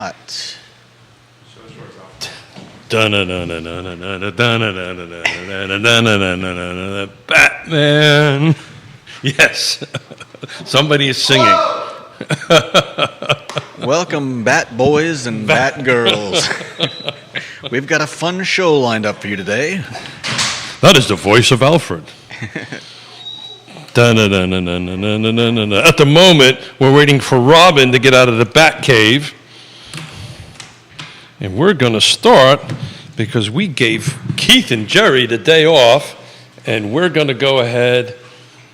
What? Batman. Yes. Somebody is singing. Welcome, Bat Boys and Bat Girls. We've got a fun show lined up for you today. That is the voice of Alfred. At the moment, we're waiting for Robin to get out of the Bat Cave. And we're going to start because we gave Keith and Jerry the day off, and we're going to go ahead.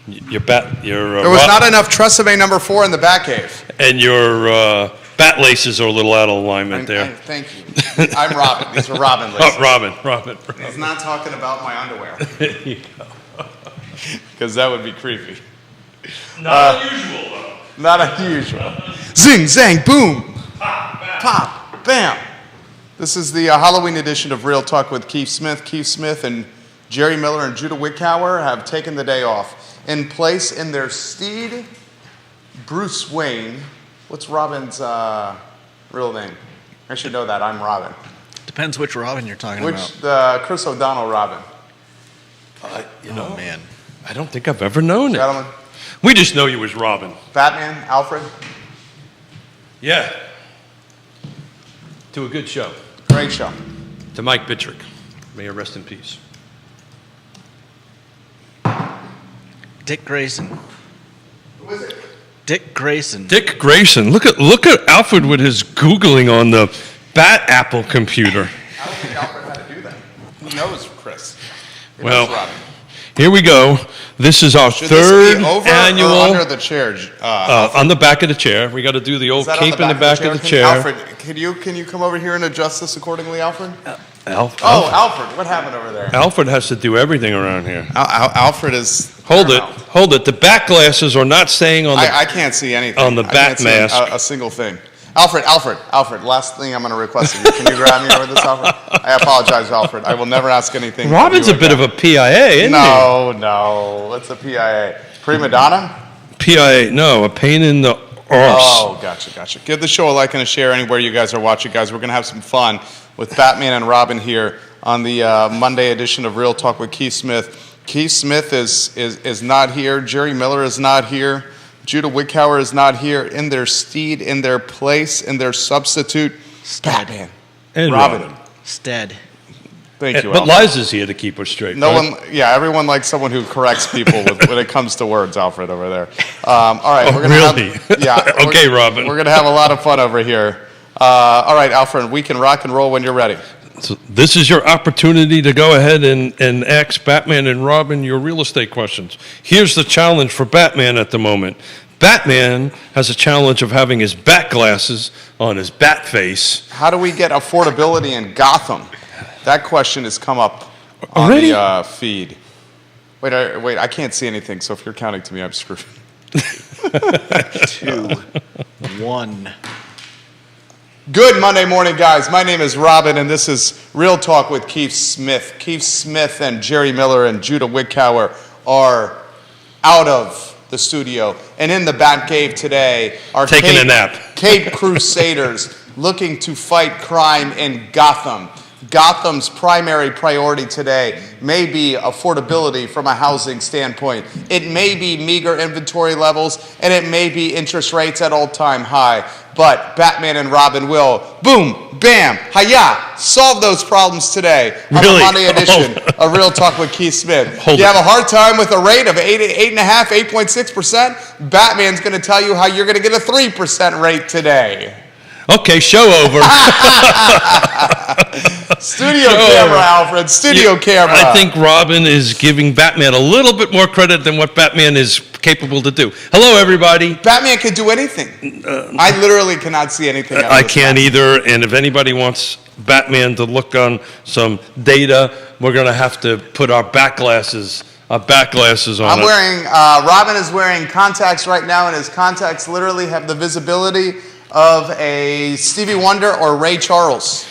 There was not enough Tresemme number 4 in the Batcave. And your bat laces are a little out of alignment there. Thank you. I'm Robin. These are Robin laces. Oh, Robin. He's not talking about my underwear. Because that would be creepy. Not unusual, though. Not unusual. Zing, zang, boom. Pop, bam. This is the Halloween edition of Real Talk with Keith Smith. Keith Smith and Jerry Miller and Judah Wickhauer have taken the day off. In place in their steed, Bruce Wayne. What's Robin's real name? I should know that. I'm Robin. Depends which Robin you're talking about. The Chris O'Donnell Robin. Oh, man. I don't think I've ever known it. Gentlemen. We just know you was Robin. Batman, Alfred. Yeah. To a good show. Great show. To Mike Bittrick. May he rest in peace. Dick Grayson. Who is it? Dick Grayson. Dick Grayson. Look at Alfred with his Googling on the Bat Apple computer. I don't think Alfred had to do that. Who knows, Chris? He Well, knows Robin. here we go. This is our Should third this be over annual. or under the chair? On the back of the chair. We got to do the Is old that on cape in the back of the chair. Alfred, can you come over here and adjust this accordingly, Alfred? Alfred Alfred, what happened over there? Alfred has to do everything around here. Alfred is... Hold paramount. it. The back glasses are not staying on the. I can't see anything. on the I bat can't see mask. a single thing. Alfred, last thing I'm going to request of you. Can you grab me over this, Alfred? I apologize, Alfred. I will never ask anything. Robin's a bit of a PIA, isn't No. It's a PIA. Prima donna? he? PIA, no, a pain in the arse. Oh, gotcha. Give the show a like and a share anywhere you guys are watching, guys. We're going to have some fun with Batman and Robin here on the Monday edition of Real Talk with Keith Smith. Keith Smith is not here. Jerry Miller is not here. Judah Wickhauer is not here. In their steed, in their place, in their substitute, Batman. And Robin. Stead. Thank you, But Alfred. Liza's here to keep her straight. No right? one, everyone likes someone who corrects people when it comes to words, Alfred, over there. All right, we're gonna really? have, Okay, Robin. We're gonna have a lot of fun over here. All right, Alfred, we can rock and roll when you're ready. So this is your opportunity to go ahead and ask Batman and Robin your real estate questions. Here's the challenge for Batman at the moment. Batman has a challenge of having his bat glasses on his bat face. How do we get affordability in Gotham? That question has come up on Already? the feed. Wait, I can't see anything, so if you're counting to me, I'm screwed. 2, 1. Good Monday morning, guys. My name is Robin, and this is Real Talk with Keith Smith. Keith Smith and Jerry Miller and Judah Wickhauer are out of the studio and in the Batcave today are Taking a nap. Cape Crusaders looking to fight crime in Gotham. Gotham's primary priority today may be affordability from a housing standpoint. It may be meager inventory levels, and it may be interest rates at all-time high. But Batman and Robin will, boom, bam, hiya, solve those problems today on Really? the Monday edition of Real Talk with Keith Smith. Hold you it. have a hard time with a rate of 8.5%, 8.6%? Batman's going to tell you how you're going to get a 3% rate today. Okay, show over. Studio camera, Alfred. Studio camera. I think Robin is giving Batman a little bit more credit than what Batman is capable to do. Hello, everybody. Batman can do anything. I literally cannot see anything. I can't either, and if anybody wants Batman to look on some data, we're going to have to put our back glasses on. Robin is wearing contacts right now, and his contacts literally have the visibility of a Stevie Wonder or Ray Charles.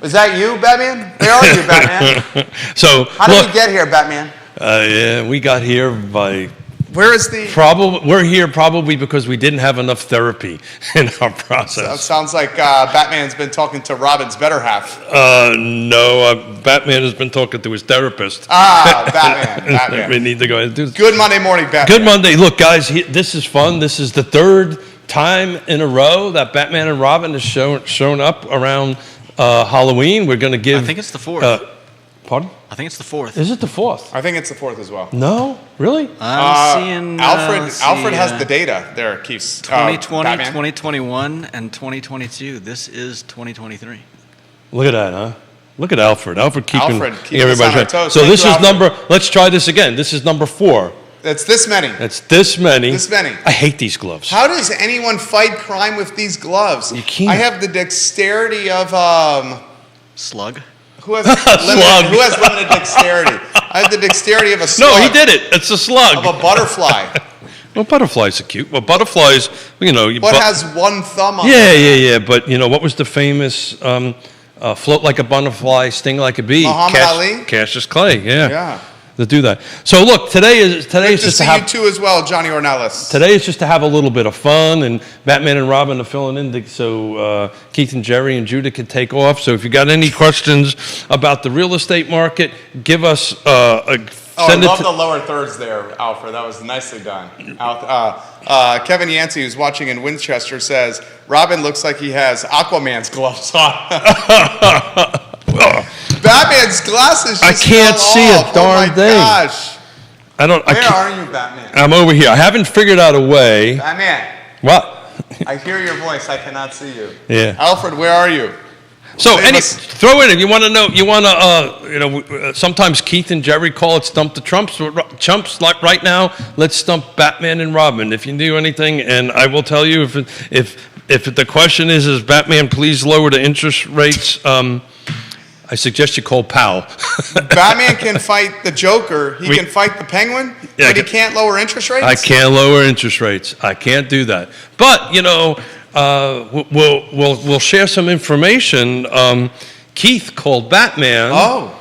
Is that you, Batman? They are you, Batman. So How did we get here, Batman? Yeah, we got here by Where is the? We're here probably because we didn't have enough therapy in our process. Sounds like Batman's been talking to Robin's better half. No, Batman has been talking to his therapist. Batman. We need to go ahead and do this. Good Monday morning, Batman. Good Monday. Look, guys, this is fun. This is the third time in a row that Batman and Robin has shown up around Halloween. We're going to give. I think it's the fourth. Pardon? I think it's the fourth. Is it the fourth? I think it's the fourth as well. No, really? I'm seeing Alfred has the data there, Keith. 2020, Batman. 2021, and 2022. This is 2023. Look at that, huh? Look at Alfred. Alfred keeping us everybody on our right. toes. So Thank this you, is Alfred. let's try this again. This is number 4. It's this many. That's this many. This many. I hate these gloves. How does anyone fight crime with these gloves? You can't. I have the dexterity of Slug. who has Slug. limited dexterity? I have the dexterity of a slug. No, he did it. It's a slug. Of a butterfly. Well, butterflies are cute. Well, butterflies, But has one thumb on Yeah. But, what was the famous float like a butterfly, sting like a bee? Muhammad Ali? Cassius Clay, Yeah. To do that. So, look, today is Good to just see to have... you too as well, Johnny Ornelas. Today is just to have a little bit of fun, and Batman and Robin are filling in so Keith and Jerry and Judah can take off. So if you got any questions about the real estate market, give us I send it love to... the lower thirds there, Alfred. That was nicely done. Kevin Yancey, who's watching in Winchester, says, Robin looks like he has Aquaman's gloves on. Batman's glasses I just can't fell see a off. darn Oh my thing. gosh. I don't... Where are you, Batman? I'm over here. I haven't figured out a way... Batman, What? I hear your voice. I cannot see you. Yeah. Alfred, where are you? So, Save us. throw in if you want to know. Sometimes Keith and Jerry call it "Stump the Trumps." Chumps, like right now, let's stump Batman and Robin. If you do anything, and I will tell you if the question is Batman, please lower the interest rates. I suggest you call Powell. Batman can fight the Joker. He can fight the Penguin, Yeah, but he can't lower interest rates? I can't lower interest rates. I can't do that. But we'll share some information. Keith called Batman. Oh.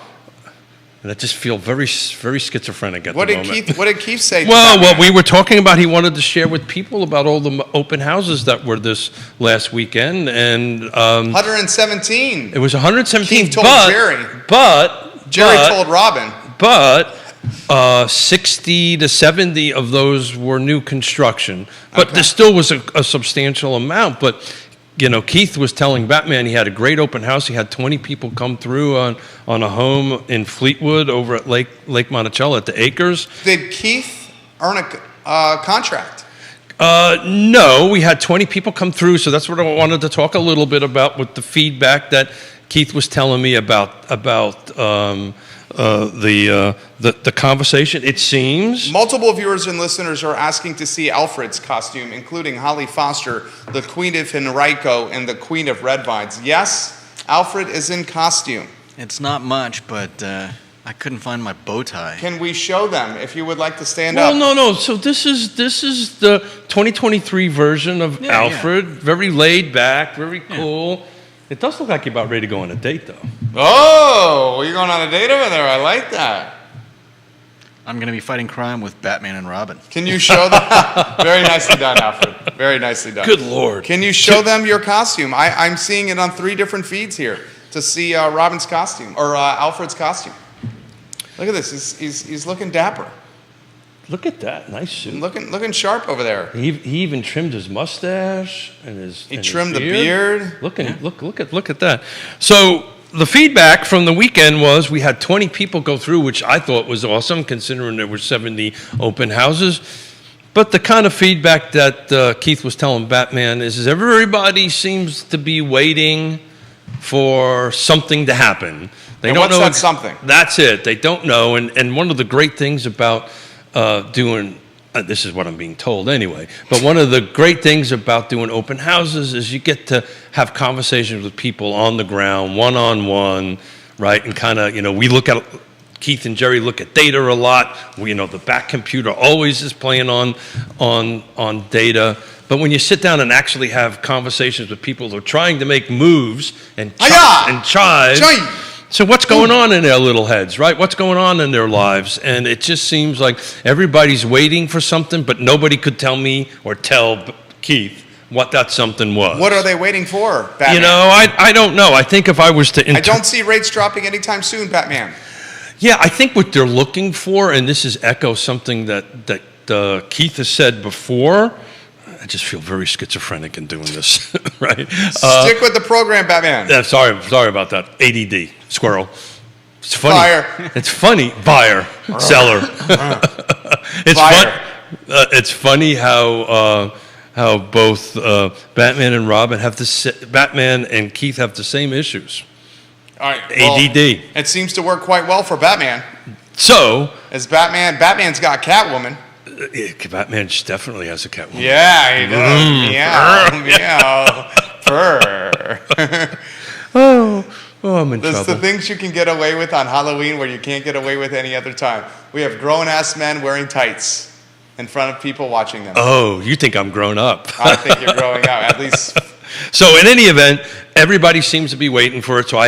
And I just feel very, very schizophrenic at What the did moment. What did Keith say to Well, Batman? what we were talking about, he wanted to share with people about all the open houses that were this last weekend, and 117. it was 117. Keith told Jerry. Jerry told Robin. But 60 to 70 of those were new construction. But there still was a substantial amount. But Keith was telling Batman he had a great open house. He had 20 people come through on a home in Fleetwood over at Lake Monticello at the Acres. Did Keith earn a contract? No, we had 20 people come through, so that's what I wanted to talk a little bit about with the feedback that Keith was telling me about the conversation. It seems Multiple viewers and listeners are asking to see Alfred's costume, including Holly Foster, the Queen of Henrico, and the Queen of Red Vines. Yes, Alfred is in costume. It's not much, but I couldn't find my bow tie. Can we show them if you would like to stand up? no. So this is the 2023 version of Yeah, Alfred. Very laid back, very cool. It does look like you're about ready to go on a date, though. Oh, you're going on a date over there. I like that. I'm going to be fighting crime with Batman and Robin. Can you show them? Very nicely done, Alfred. Very nicely done. Good Lord. Can you show them your costume? I'm seeing it on 3 different feeds here to see Robin's costume or Alfred's costume. Look at this. He's looking dapper. Look at that. Nice suit. Looking sharp over there. He even trimmed his mustache and his. He and his trimmed the beard. Look at that. So the feedback from the weekend was we had 20 people go through, which I thought was awesome, considering there were 70 open houses. But the kind of feedback that Keith was telling Batman is everybody seems to be waiting for something to happen. They And don't what's know that something? That's it. They don't know. And one of the great things about doing, this is what I'm being told anyway, but one of the great things about doing open houses is you get to have conversations with people on the ground, one-on-one, right? And kind of, we look at, Keith and Jerry look at data a lot. The back computer always is playing on data. But when you sit down and actually have conversations with people who are trying to make moves and chive, So what's going on in their little heads, right? What's going on in their lives? And it just seems like everybody's waiting for something, but nobody could tell me or tell Keith what that something was. What are they waiting for, Batman? You know, I don't know. I think if I was to... I don't see rates dropping anytime soon, Batman. Yeah, I think what they're looking for, and this is echo something that Keith has said before. I just feel very schizophrenic in doing this, right? Stick with the program, Batman. Yeah, sorry about that. ADD, squirrel. It's funny. Buyer. It's funny. Buyer, seller. Buyer. It's funny how both Batman and Robin have Batman and Keith have the same issues. All right. Well, ADD. it seems to work quite well for Batman. So, As Batman's got Catwoman. Batman definitely has a Catwoman. Yeah, he does. Meow, meow, purr. Oh, I'm in There's trouble. the things you can get away with on Halloween where you can't get away with any other time. We have grown-ass men wearing tights in front of people watching them. Oh, you think I'm grown up? I think you're growing up, at least. So in any event, everybody seems to be waiting for it. So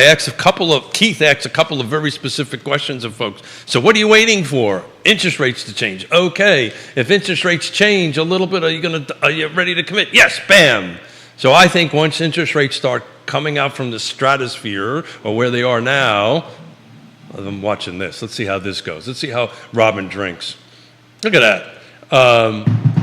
Keith asked a couple of very specific questions of folks. So what are you waiting for? Interest rates to change. Okay. If interest rates change a little bit, are you ready to commit? Yes, bam. So I think once interest rates start coming out from the stratosphere or where they are now, I'm watching this. Let's see how this goes. Let's see how Robin drinks. Look at that.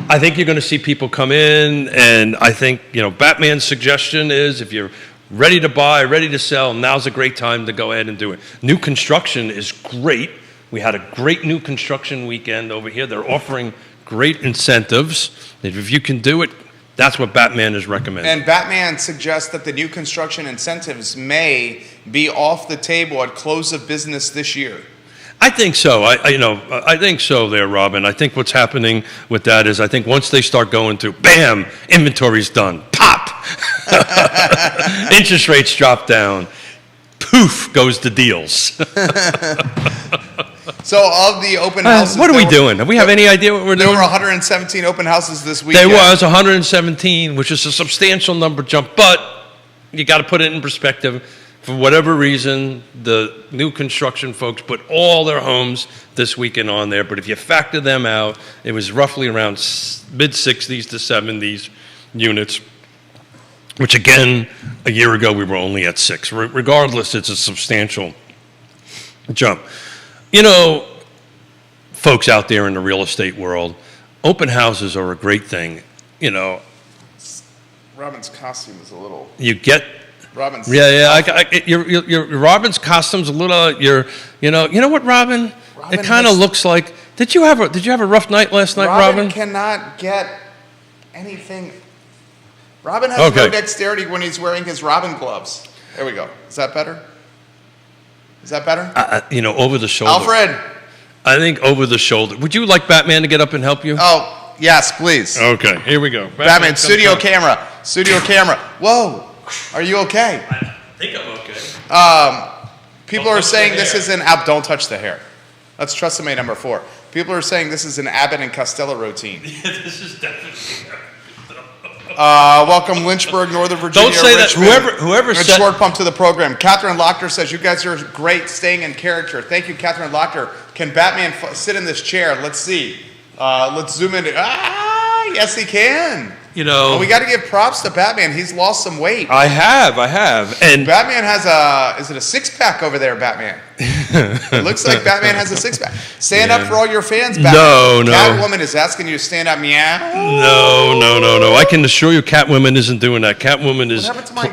I think you're going to see people come in, and I think, Batman's suggestion is if you're ready to buy, ready to sell, now's a great time to go ahead and do it. New construction is great. We had a great new construction weekend over here. They're offering great incentives. If you can do it, that's what Batman is recommending. And Batman suggests that the new construction incentives may be off the table at close of business this year. I think so. I think so there, Robin. I think what's happening with that is I think once they start going through, bam, inventory's done. Pop! Interest rates drop down. Poof goes the deals. So of the open houses... What are we doing? Do we have any idea what we're There doing? were 117 open houses this week. There was 117, which is a substantial number jump, but you got to put it in perspective. For whatever reason, the new construction folks put all their homes this weekend on there, but if you factor them out, it was roughly around mid-60s to 70s units, which again, a year ago we were only at 6. Regardless, it's a substantial jump. Folks out there in the real estate world, open houses are a great thing. Robin's costume is a little... You get... Robin's... Your Robin's costume's a little... You know what, Robin? Robin It kind of has- looks like... Did you have a rough night last night, Robin? Cannot get anything... Robin has Okay. no dexterity when he's wearing his Robin gloves. There we go. Is that better? Is that better? Over the shoulder. Alfred! I think over the shoulder. Would you like Batman to get up and help you? Oh, yes, please. Okay, here we go. Batman, studio camera. Studio camera. Whoa. Are you okay? I think I'm okay. People Don't are touch saying the this hair. is an don't touch the hair. That's Tresemme number 4. People are saying this is an Abbott and Costello routine. This is definitely... Welcome Lynchburg, Northern Virginia. Don't say that. Richmond. Whoever Rich said... Short pump to the program. Catherine Lochter says you guys are great, staying in character. Thank you, Catherine Lochter. Can Batman sit in this chair? Let's see. Let's zoom in. Yes, he can. Well, we got to give props to Batman. He's lost some weight. I have. And Batman has is it a 6-pack over there, Batman? It looks like Batman has a 6-pack. Stand up for all your fans, Batman. No. Catwoman is asking you to stand up. Meow. No. I can assure you Catwoman isn't doing that. Catwoman is... What happened to my...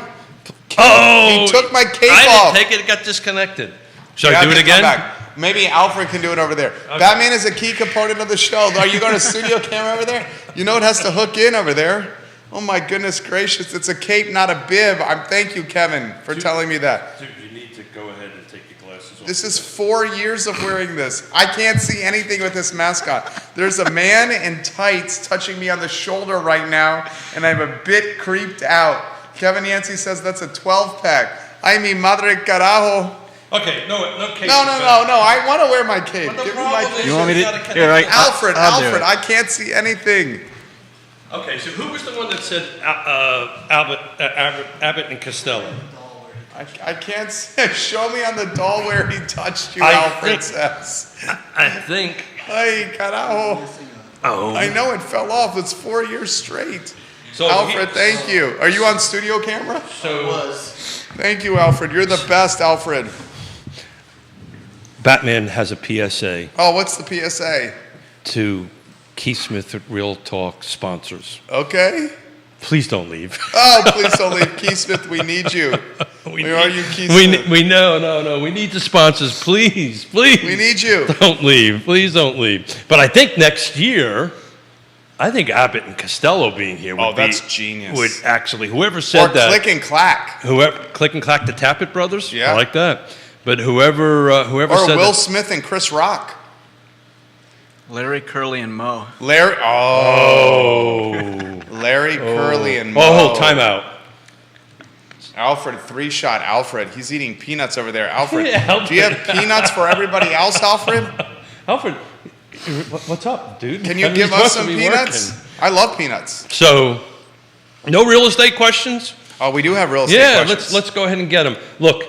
Oh! He took my cape I off. didn't take it. It got disconnected. Should You I have do it to come again? back. Maybe Alfred can do it over there. Okay. Batman is a key component of the show. Are you going to studio camera over there? You know it has to hook in over there. Oh my goodness gracious. It's a cape, not a bib. Thank you, Kevin, for telling me that. Dude, you need to go ahead and take your glasses off. This is 4 years of wearing this. I can't see anything with this mascot. There's a man in tights touching me on the shoulder right now, and I'm a bit creeped out. Kevin Yancey says that's a 12-pack. Ay, mi madre carajo. Okay, no cape. No. I want to wear my cape. But the Give me my problem cape. is You want me it's to- not a Here, connection. Alfred, I'll do it. I can't see anything. Okay, so who was the one that said Abbott and Costello? I can't say. Show me on the doll where he touched you, I Alfred think- says. I think. Ay, carajo. Oh. I know it fell off. It's 4 years straight. So Alfred, thank you. Are you on studio camera? So Thank you, Alfred. You're the best, Alfred. Batman has a PSA Oh, what's the PSA? to Keith Smith at Real Talk sponsors. Okay. Please don't leave. Oh, please don't leave. Keith Smith, we need you. Where are you, Keith Smith? We no. We need the sponsors. Please. We need you. Don't leave. Please don't leave. But I think next year, I think Abbott and Costello being here would Oh, that's be, genius. Would actually, whoever said Or that. Click and Clack. Whoever, Click and Clack, the Tappet brothers? Yeah. I like that. But whoever Or said Will that, Smith and Chris Rock. Larry, Curly, and Moe. Larry. Oh. oh. Larry, Curly, and Moe. Oh, hold, time out. Alfred, 3-shot Alfred. He's eating peanuts over there. Alfred, Yeah, Alfred. do you have peanuts for everybody else, Alfred? Alfred, what's up, dude? Can you I mean, give you're us supposed to some be peanuts? working. I love peanuts. So, no real estate questions? Oh, we do have real estate Yeah, questions. let's go ahead and get them. Look,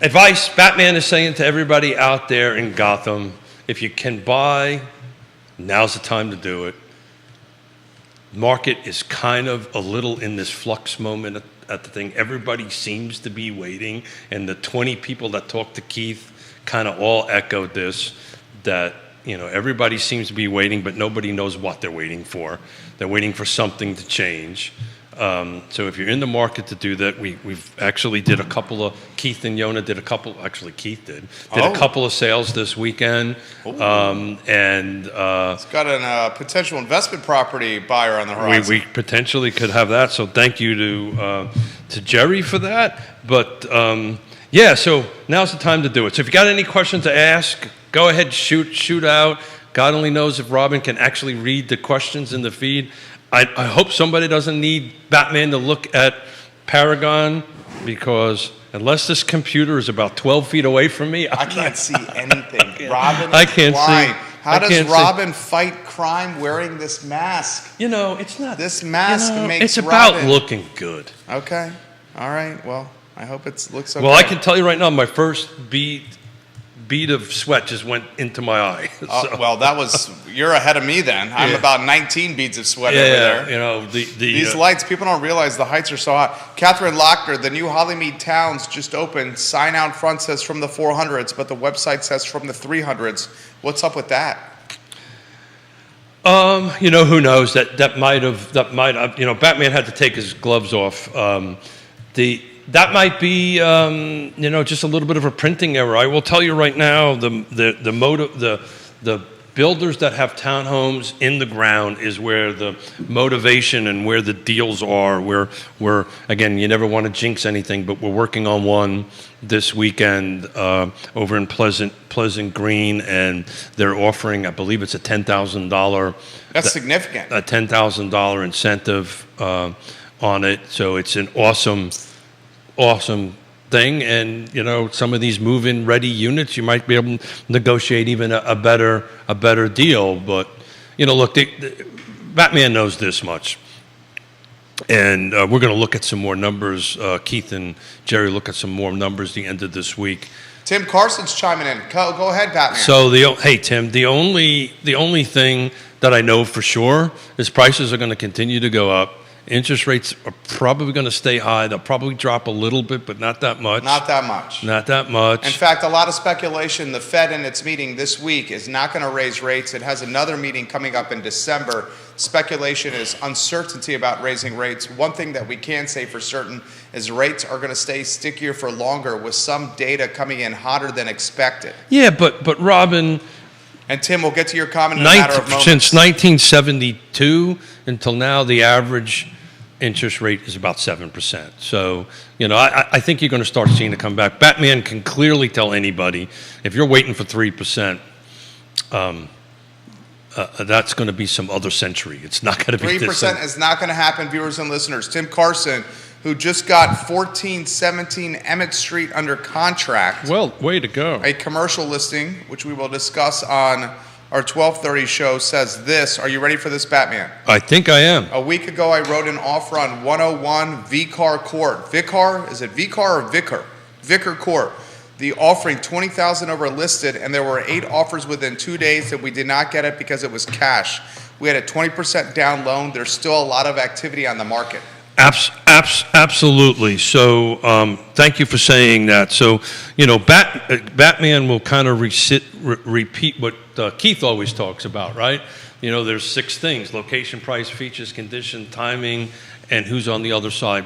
advice Batman is saying to everybody out there in Gotham, if you can buy, now's the time to do it. Market is kind of a little in this flux moment at the thing. Everybody seems to be waiting, and the 20 people that talked to Keith kind of all echoed this, that everybody seems to be waiting, but nobody knows what they're waiting for. They're waiting for something to change. So if you're in the market to do that, we've actually did a couple of, Keith and Yona did a couple, actually Keith did a couple of sales this weekend. And It's got a potential investment property buyer on the horizon. we potentially could have that. So thank you to Jerry for that. But yeah, so now's the time to do it. So if you got any questions to ask, go ahead, shoot out. God only knows if Robin can actually read the questions in the feed. I hope somebody doesn't need Batman to look at Paragon, because unless this computer is about 12 feet away from me, I can't see anything. Robin I is can't see. blind. How I does can't see. Robin fight crime wearing this mask? it's not. This mask makes It's about Robin- looking good. Okay. All right. Well, I hope it looks okay. Well, I can tell you right now, my first bead of sweat just went into my eye. So, Well, you're ahead of me then. I'm Yeah. about 19 beads of sweat over there. These lights, people don't realize the heights are so hot. Catherine Lochner, the new Hollymead Towns just opened. Sign out front says from the 400s, but the website says from the 300s. What's up with that? who knows? That might have. Batman had to take his gloves off. That might be, just a little bit of a printing error. I will tell you right now, the builders that have townhomes in the ground is where the motivation and where the deals are. We're again, you never want to jinx anything, but we're working on one this weekend over in Pleasant Green, and they're offering, I believe it's a $10,000. That's significant. A $10,000 incentive on it. So it's an awesome thing. And some of these move-in ready units, you might be able to negotiate even a better deal. But look, Batman knows this much, and we're going to look at some more numbers. Keith and Jerry look at some more numbers the end of this week. Tim Carson's chiming in. Go ahead, Batman. So hey Tim, the only thing that I know for sure is prices are going to continue to go up. Interest rates are probably going to stay high. They'll probably drop a little bit, but not that much. Not that much. Not that much. In fact, a lot of speculation. The Fed in its meeting this week is not going to raise rates. It has another meeting coming up in December. Speculation is uncertainty about raising rates. One thing that we can say for certain is rates are going to stay stickier for longer, with some data coming in hotter than expected. Yeah, but Robin, And Tim, we'll get to your comment in a matter of moments. since 1972 until now, the average interest rate is about 7%. So, I think you're going to start seeing it come back. Batman can clearly tell anybody, if you're waiting for 3%, that's going to be some other century. It's not going to be 3% is not going to happen, viewers and listeners. Tim Carson, who just got 1417 Emmett Street under contract. Well, way to go. A commercial listing, which we will discuss on our 12:30 show says this. Are you ready for this, Batman? I think I am. A week ago, I wrote an offer on 101 Vicar Court. Vicar? Is it Vicar or Vicar? Vicar Court. The offering 20,000 over listed, and there were 8 offers within 2 days that we did not get it because it was cash. We had a 20% down loan. There's still a lot of activity on the market. Absolutely. So thank you for saying that. So, Batman will kind of repeat what Keith always talks about, right? There's 6 things: location, price, features, condition, timing, and who's on the other side.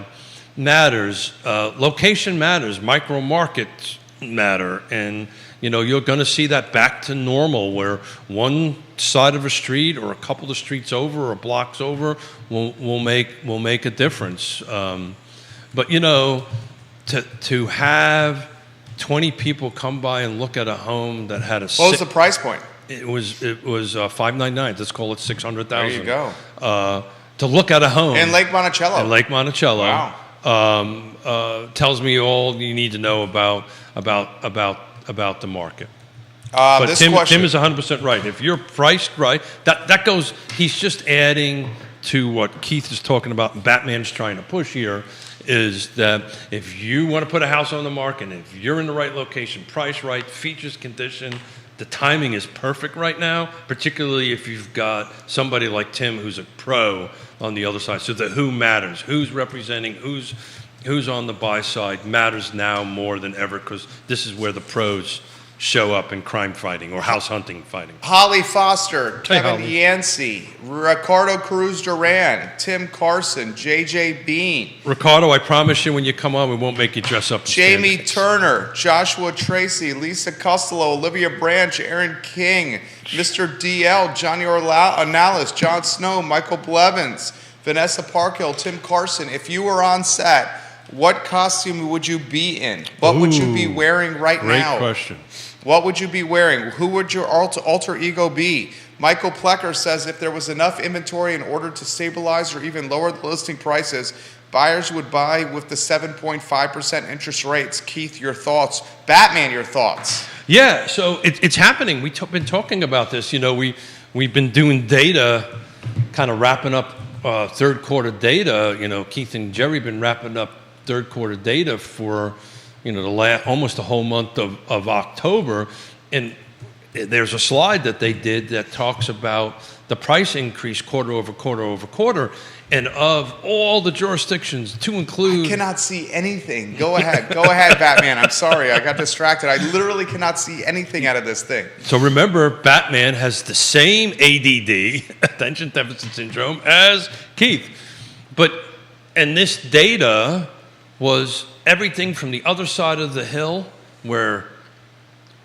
Matters. Location matters. Micro markets matter. And, you're going to see that back to normal, where one side of a street or a couple of streets over or blocks over will make a difference. But to have 20 people come by and look at a home that had a What was the price point? It was $599. Let's call it $600,000. There you go. To look at a home In Lake Monticello. in Lake Monticello. Wow. Tells me all you need to know about the market. But This Tim question. is 100% right. If you're priced right, that goes. He's just adding to what Keith is talking about. And Batman's trying to push here is that if you want to put a house on the market, and if you're in the right location, price right, features, condition, the timing is perfect right now. Particularly if you've got somebody like Tim who's a pro on the other side. So the who matters, who's representing, who's on the buy side matters now more than ever, because this is where the pros show up in crime fighting or house hunting fighting. Holly Foster, Hey, Kevin Holly. Yancey, Ricardo Cruz Duran, Tim Carson, JJ Bean, Ricardo, I promise you when you come on, we won't make you dress up. and stand. Jamie Turner, Joshua Tracy, Lisa Costello, Olivia Branch, Aaron King, Mr. DL, Johnny Ornalis, John Snow, Michael Blevins, Vanessa Parkhill, Tim Carson. If you were on set, what costume would you be in? What would you be Ooh, wearing right Great now? question. What would you be wearing? Who would your alter ego be? Michael Plecker says if there was enough inventory in order to stabilize or even lower the listing prices, buyers would buy with the 7.5% interest rates. Keith, your thoughts? Batman, your thoughts? Yeah, so it's happening. We've been talking about this. We've been doing data, kind of wrapping up third quarter data. Keith and Jerry been wrapping up third quarter data for almost the whole month of October, and there's a slide that they did that talks about the price increase quarter over quarter over quarter, and of all the jurisdictions to include. I cannot see anything. Go ahead, Batman. I'm sorry, I got distracted. I literally cannot see anything out of this thing. So remember, Batman has the same ADD, attention deficit syndrome, as Keith, and this data was everything from the other side of the hill, where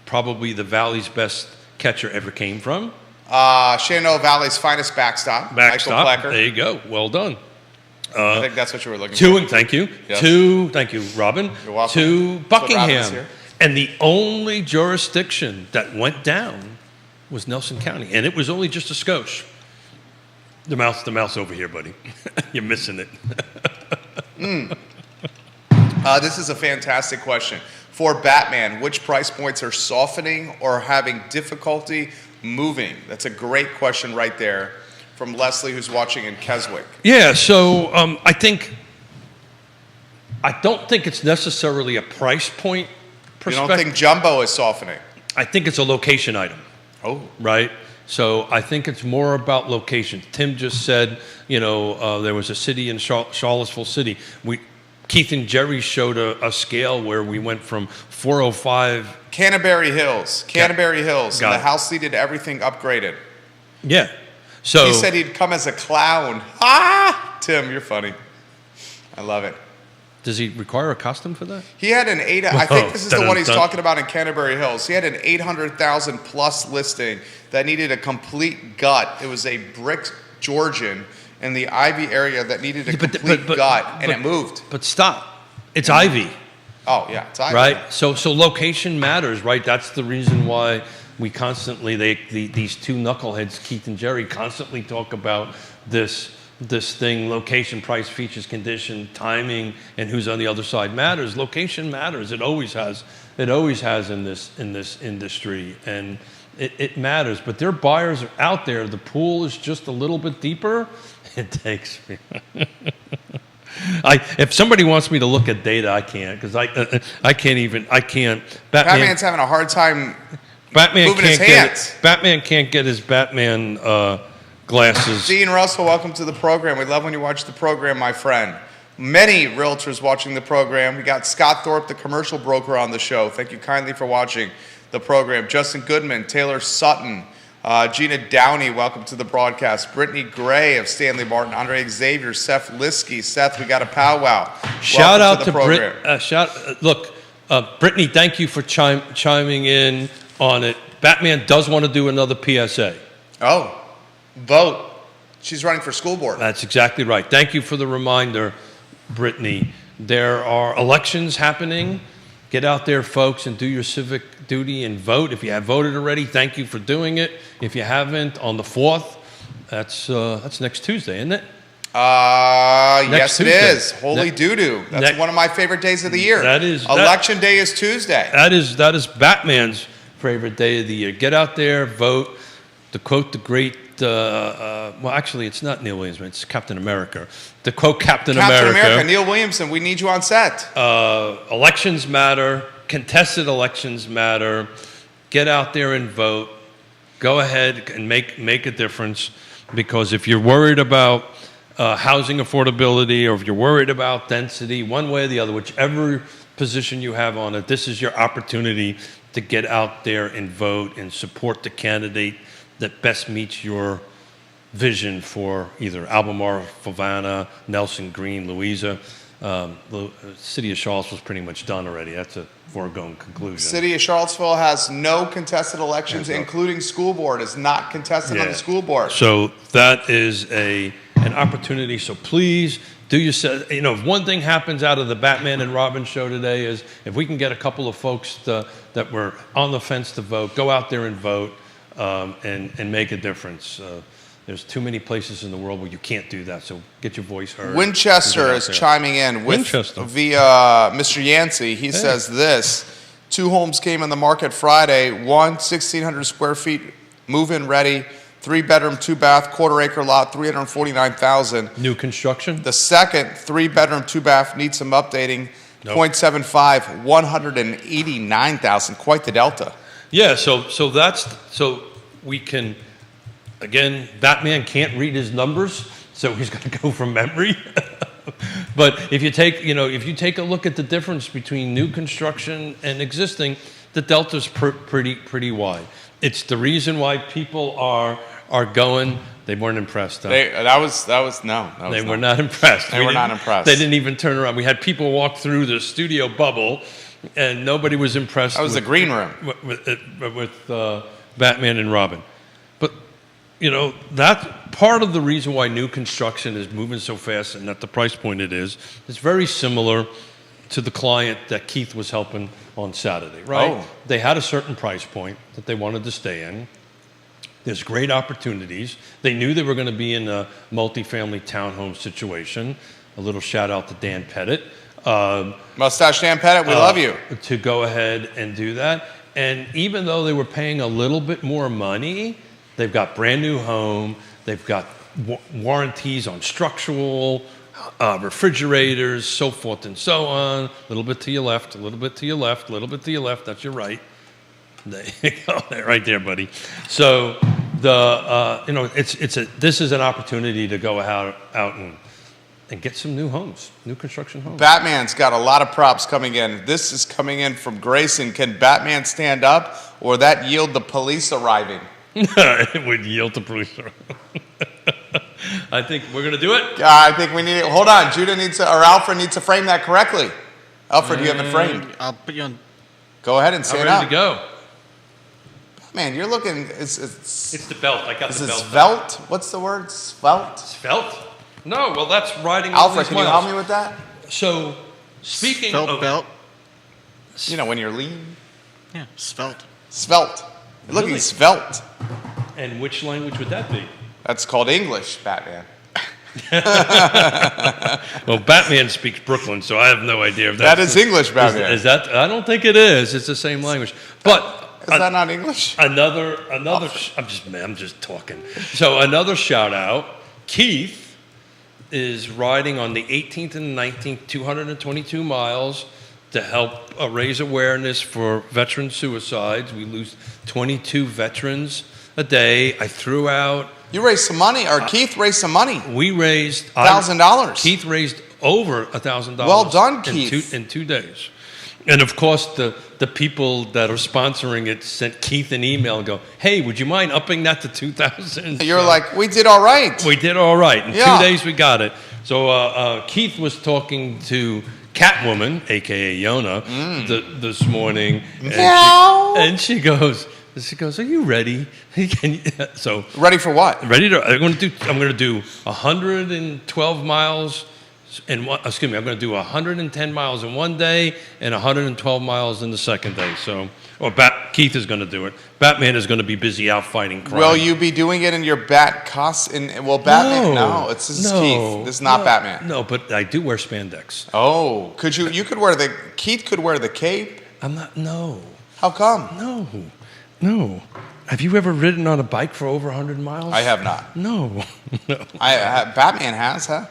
probably the Valley's best catcher ever came from. Shenandoah Valley's finest backstop. Backstop. Michael Plecker. There you go. Well done. I think that's what you were looking To for. and thank you. Yes. Thank you, Robin. You're welcome. To That's what Robin's Buckingham. here. And the only jurisdiction that went down was Nelson County. And it was only just a skosh. The mouse over here, buddy. You're missing it. This is a fantastic question. For Batman, which price points are softening or having difficulty moving? That's a great question right there from Leslie, who's watching in Keswick. Yeah, so I don't think it's necessarily a price point You perspective. don't think jumbo is softening? I think it's a location item. Oh. Right? So I think it's more about location. Tim just said, there was a city in Charlottesville City. Keith and Jerry showed a scale where we went from 405. Canterbury Hills. Canterbury Hills. Got And the it. house needed everything upgraded. Yeah. So He said he'd come as a clown. Tim, you're funny. I love it. does he require a costume for that? He had an I think this is the one he's Dun-dun-dun. talking about in Canterbury Hills. He had an 800,000 plus listing that needed a complete gut. It was a brick Georgian in the Ivy area that needed a complete gut, and it moved. But stop. It's Ivy. Oh, yeah, it's Ivy. Right? So location matters, right? That's the reason why we constantly, these two knuckleheads, Keith and Jerry, constantly talk about this thing: location, price, features, condition, timing, and who's on the other side matters. Location matters. It always has. It always has in this industry. And it matters. But their buyers are out there. The pool is just a little bit deeper. It takes me. If somebody wants me to look at data, I can't because I can't. Batman's having a hard time Batman moving can't his hands. Batman can't get his Batman glasses. Dean Russell, welcome to the program. We love when you watch the program, my friend. Many realtors watching the program. We got Scott Thorpe, the commercial broker, on the show. Thank you kindly for watching the program. Justin Goodman, Taylor Sutton, Gina Downey, welcome to the broadcast. Brittany Gray of Stanley Martin, Andre Xavier, Seth Liskey. Seth, we got a powwow. Shout out to program. Brittany, thank you for chiming in on it. Batman does want to do another PSA. Oh, vote. She's running for school board. That's exactly right. Thank you for the reminder, Brittany. There are elections happening. Get out there, folks, and do your civic duty and vote. If you have voted already, thank you for doing it. If you haven't, on the 4th, that's next Tuesday, isn't it? Yes, Tuesday. it is. Holy doo-doo. That's one of my favorite days of the year. Election day is Tuesday. That is Batman's favorite day of the year. Get out there, vote. To quote the great, well, actually, it's not Neil Williams, it's Captain America. To quote Captain America, Neil Williamson, we need you on set. Elections matter. Contested elections matter. Get out there and vote. Go ahead and make a difference. Because if you're worried about housing affordability, or if you're worried about density, one way or the other, whichever position you have on it, this is your opportunity to get out there and vote and support the candidate that best meets your vision for either Albemarle, Fovana, Nelson Green, Louisa. The city of Charlottesville is pretty much done already. That's a foregone conclusion. City of Charlottesville has no contested elections, including school board is not contested on the school board. So that is an opportunity. So please do if one thing happens out of the Batman and Robin show today is if we can get a couple of folks that were on the fence to vote, go out there and vote and make a difference. There's too many places in the world where you can't do that, so get your voice heard. Winchester is chiming in via Mr. Yancey. He says this: 2 homes came in the market Friday. 1,600 square feet, move-in ready, 3-bedroom, 2-bath, quarter-acre lot, $349,000. New construction. The second 3-bedroom, 2-bath needs some updating. Nope. 0.75, $189,000. Quite the delta. Yeah. So we can. Again, Batman can't read his numbers, so he's going to go from memory. But if you take a look at the difference between new construction and existing, the delta's pretty wide. It's the reason why people are going. They weren't impressed. Huh? They were not impressed. They were not impressed. They didn't even turn around. We had people walk through the studio bubble, and nobody was impressed. That was the green room with Batman and Robin. That's part of the reason why new construction is moving so fast and at the price point it is. It's very similar to the client that Keith was helping on Saturday, right? Oh. They had a certain price point that they wanted to stay in. There's great opportunities. They knew they were going to be in a multifamily townhome situation. A little shout out to Dan Pettit. Mustache Dan Pettit, we love you. To go ahead and do that. And even though they were paying a little bit more money, they've got brand new home. They've got warranties on structural, refrigerators, so forth and so on. A little bit to your left, a little bit to your left, a little bit to your left. That's your right. There you go, right there, buddy. So this is an opportunity to go out and get some new homes, new construction homes. Batman's got a lot of props coming in. This is coming in from Grayson. Can Batman stand up, or that yield the police arriving? It would yield to police. I think we're going to do it. I think we need it. Hold on. Alfred needs to frame that correctly. Alfred, you haven't framed. I'll put you on. Go ahead and stand I'm up. ready to go. Man, you're looking. It's the belt. I got the belt. Is it svelte? What's the word? Svelte? Svelte? No, well, that's riding. Alfred, can you help me with that? So, speaking of belt. When you're lean. Yeah, svelte. Svelte. You're looking svelte. And which language would that be? That's called English, Batman. Well, Batman speaks Brooklyn, so I have no idea if that is English, Batman. Is that? I don't think it is. It's the same language. But Is that not English? Another. I'm just talking. So another shout out. Keith is riding on the 18th and 19th, 222 miles to help raise awareness for veteran suicides. We lose 22 veterans a day. I threw out. You raised some money, or Keith raised some money. We raised $1,000. Keith raised over $1,000. Well done, Keith. In 2 days. And of course, the people that are sponsoring it sent Keith an email and go, "Hey, would you mind upping that to 2,000?" You're like, we did all right. We did all right. In Yeah. 2 days, we got it. So Keith was talking to Catwoman, a.k.a. Yona, this morning. Meow. And she goes, "Are you ready?" So Ready for what? ready to? I'm going to do 112 miles. I'm going to do 110 miles in one day and 112 miles in the second day. So, Keith is going to do it. Batman is going to be busy out fighting crime. Will you be doing it in your bat costume? Well, Batman. No, this is Keith. This is not Batman. No, but I do wear spandex. Oh, could you? You could wear the. Keith could wear the cape. I'm not. No. How come? No. Have you ever ridden on a bike for over 100 miles? I have not. No. Batman has, huh?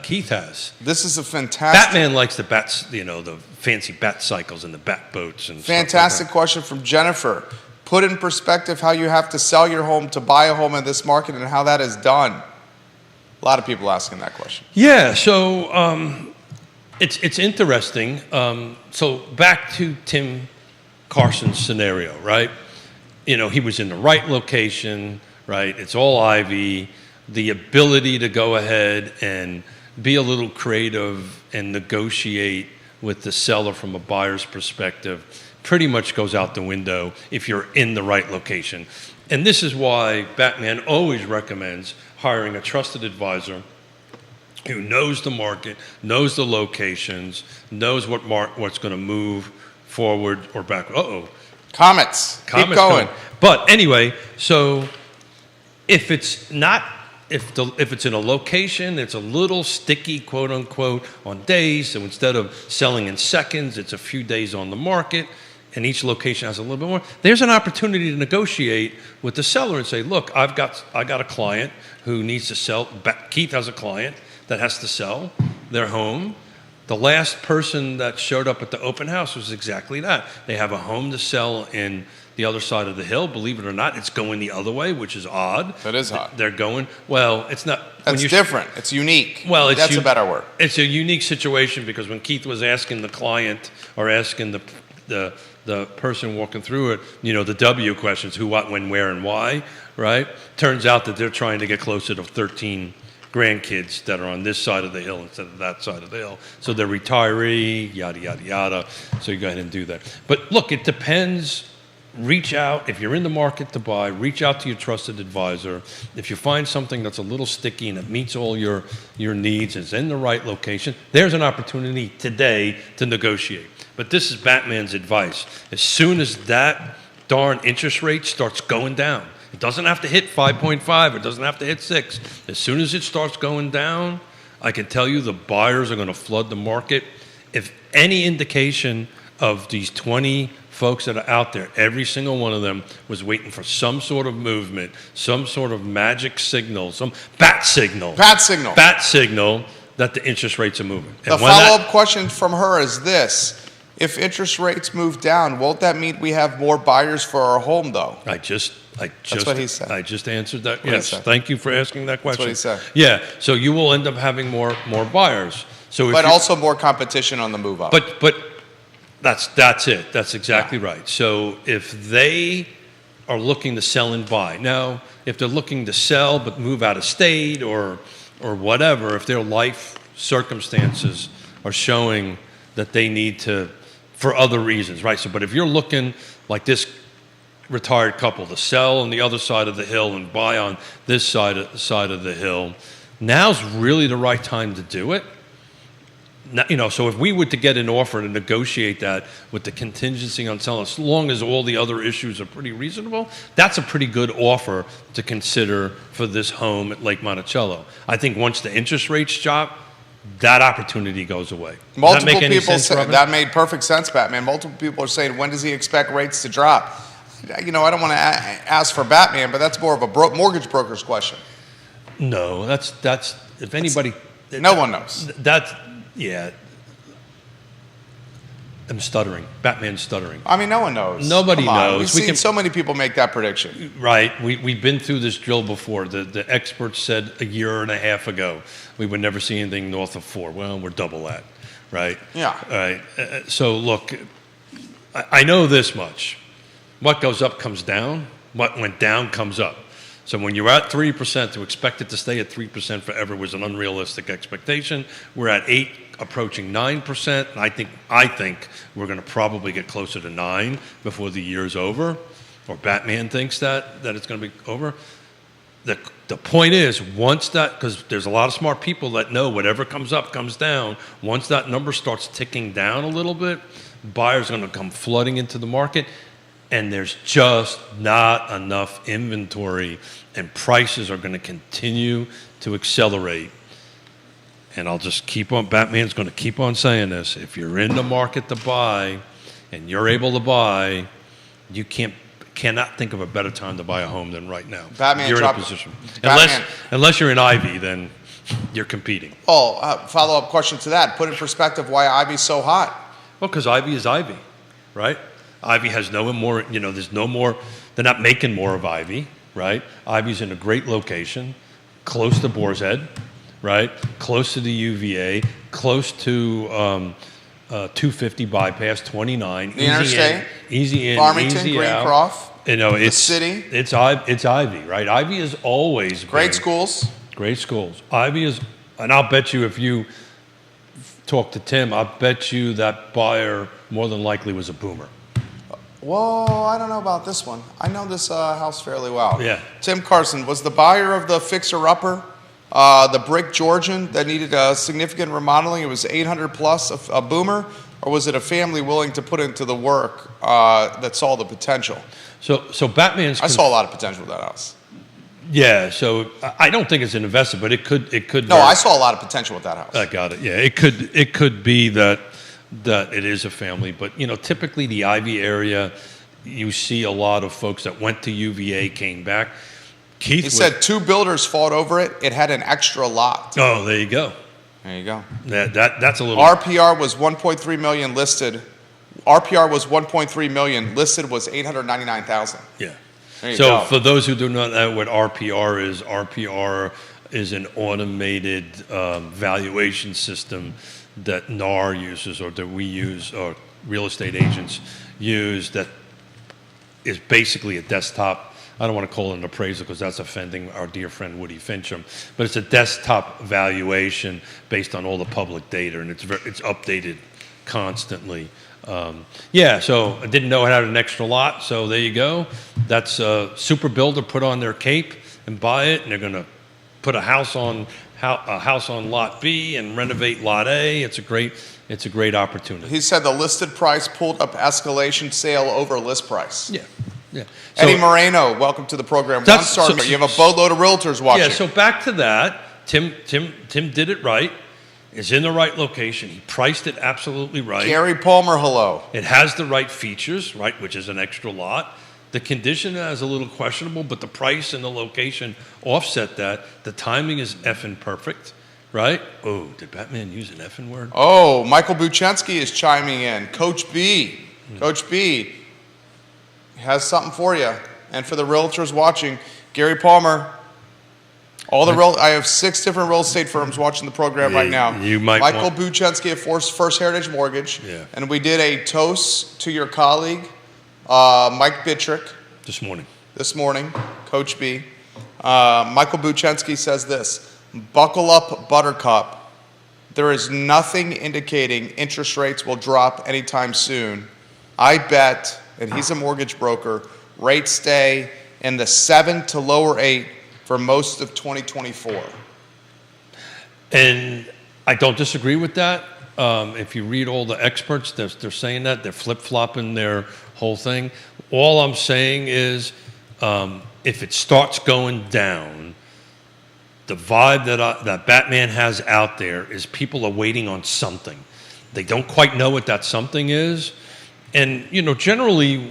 Keith has. This is a fantastic. Batman likes the bats, the fancy bat cycles and the bat boats and Fantastic question from Jennifer. Put in perspective how you have to sell your home to buy a home in this market and how that is done. A lot of people asking that question. Yeah, so it's interesting. So back to Tim Carson's scenario, right? He was in the right location, right? It's all ivy. The ability to go ahead and be a little creative and negotiate with the seller from a buyer's perspective pretty much goes out the window if you're in the right location. And this is why Batman always recommends hiring a trusted advisor who knows the market, knows the locations, knows what's going to move forward or back. Comments. Keep going. But anyway, so if it's not, if it's in a location, it's a little sticky, quote unquote, on days. So instead of selling in seconds, it's a few days on the market, and each location has a little bit more. There's an opportunity to negotiate with the seller and say, look, I got a client who needs to sell. Keith has a client that has to sell their home. The last person that showed up at the open house was exactly that. They have a home to sell in the other side of the hill. Believe it or not, it's going the other way, which is odd. That is odd. They're going, well, it's not. That's different. It's unique. Well, that's a better word. It's a unique situation because when Keith was asking the client or asking the person walking through it, the W questions, who, what, when, where, and why, right? Turns out that they're trying to get closer to 13 grandkids that are on this side of the hill instead of that side of the hill. So they're retiree, yada, yada, yada. So you go ahead and do that. But look, it depends. Reach out. If you're in the market to buy, reach out to your trusted advisor. If you find something that's a little sticky and it meets all your needs, is in the right location, there's an opportunity today to negotiate. But this is Batman's advice. As soon as that darn interest rate starts going down, it doesn't have to hit 5.5. It doesn't have to hit 6. As soon as it starts going down, I can tell you the buyers are going to flood the market. If any indication of these 20 folks that are out there, every single one of them was waiting for some sort of movement, some sort of magic signal, some bat signal that the interest rates are moving. The follow-up question from her is this. If interest rates move down, won't that mean we have more buyers for our home, though? That's what he said. I just answered that. Yes, thank you for asking that question. That's what he said. Yeah, so you will end up having more buyers. But also more competition on the move up. But that's it. That's exactly right. So if they are looking to sell and buy, now if they're looking to sell but move out of state or whatever, if their life circumstances are showing that they need to, for other reasons, right? So, but if you're looking like this retired couple to sell on the other side of the hill and buy on this side of the hill, now's really the right time to do it. Now, so if we were to get an offer to negotiate that with the contingency on selling, as long as all the other issues are pretty reasonable, that's a pretty good offer to consider for this home at Lake Monticello. I think once the interest rates drop, that opportunity goes away. Does Multiple that make any people sense, say, Robin? that made perfect sense, Batman. Multiple people are saying, when does he expect rates to drop? I don't want to ask for Batman, but that's more of a mortgage broker's question. No, that's if anybody. No one knows. That's yeah. I'm stuttering. Batman's stuttering. I mean, no one knows. Nobody Come on. knows. We've seen so many people make that prediction. Right. We've been through this drill before. The experts said a year and a half ago we would never see anything north of 4. Well, we're double that, right? Yeah. All right. So look, I know this much. What goes up comes down. What went down comes up. So when you're at 3%, to expect it to stay at 3% forever was an unrealistic expectation. We're at 8, approaching 9%. And I think we're going to probably get closer to 9 before the year's over, or Batman thinks that it's going to be over. The point is, once that, because there's a lot of smart people that know whatever comes up comes down. Once that number starts ticking down a little bit, buyers are going to come flooding into the market. And there's just not enough inventory, and prices are going to continue to accelerate. And I'll just keep on, Batman's going to keep on saying this. If you're in the market to buy and you're able to buy, you cannot think of a better time to buy a home than right now. Batman you're in a dropped- position. Batman- Unless you're in Ivy, then you're competing. Follow-up question to that. Put in perspective why Ivy's so hot. Well, because Ivy is Ivy, right? Ivy has no more, there's no more, they're not making more of Ivy, right? Ivy's in a great location, close to Boar's Head, right? Close to the UVA, close to 250 bypass, 29. The interstate? Easy in, Farmington, easy out. Greencroft, It's city. It's Ivy, right? Ivy is always Great been- schools. Great schools. Ivy is, and I'll bet you if you talk to Tim, I'll bet you that buyer more than likely was a boomer. Whoa, I don't know about this one. I know this house fairly well. Yeah. Tim Carson was the buyer of the fixer-upper, the brick Georgian that needed a significant remodeling. It was 800 plus, a boomer, or was it a family willing to put into the work that saw the potential? So Batman's. I saw a lot of potential with that house. Yeah. So I don't think it's an investment, but it could. No, I saw a lot of potential with that house. I got it. Yeah. It could be that it is a family, but typically the Ivy area, you see a lot of folks that went to UVA came back. Keith He said 2 builders fought over it. It had an extra lot. Oh, there you go. There you go. That's a little. RPR was 1.3 million listed. RPR was 1.3 million. Listed was 899,000. Yeah. There you So go. for those who do not know what RPR is an automated valuation system that NAR uses, or that we use, or real estate agents use, that is basically a desktop. I don't want to call it an appraisal because that's offending our dear friend Woody Fincham, but it's a desktop valuation based on all the public data, and it's updated constantly. So I didn't know it had an extra lot, so there you go. That's a super builder put on their cape and buy it, and they're going to put a house on lot B and renovate lot A. It's a great opportunity. He said the listed price pulled up escalation sale over list price. Yeah. Eddie Moreno, welcome to the program. That's- One star. so- You have a boatload of realtors watching. Yeah, so back to that. Tim did it right. It's in the right location. He priced it absolutely right. Gary Palmer, hello. It has the right features, right, which is an extra lot. The condition is a little questionable, but the price and the location offset that. The timing is effing perfect, right? Oh, did Batman use an effing word? Oh, Michael Buchensky is chiming in. Coach B. Coach B has something for you. And for the realtors watching, Gary Palmer, I have 6 different real estate firms watching the program right now. You might Michael want- Buchensky at First Heritage Mortgage. Yeah. And we did a toast to your colleague, Mike Bittrick, This morning. Coach B. Michael Buchensky says this: buckle up, Buttercup. There is nothing indicating interest rates will drop anytime soon. I bet, and he's a mortgage broker, rates stay in the 7 to lower 8 for most of 2024. And I don't disagree with that. If you read all the experts, they're saying that. They're flip-flopping their whole thing. All I'm saying is if it starts going down, the vibe that Batman has out there is people are waiting on something. They don't quite know what that something is. And, generally,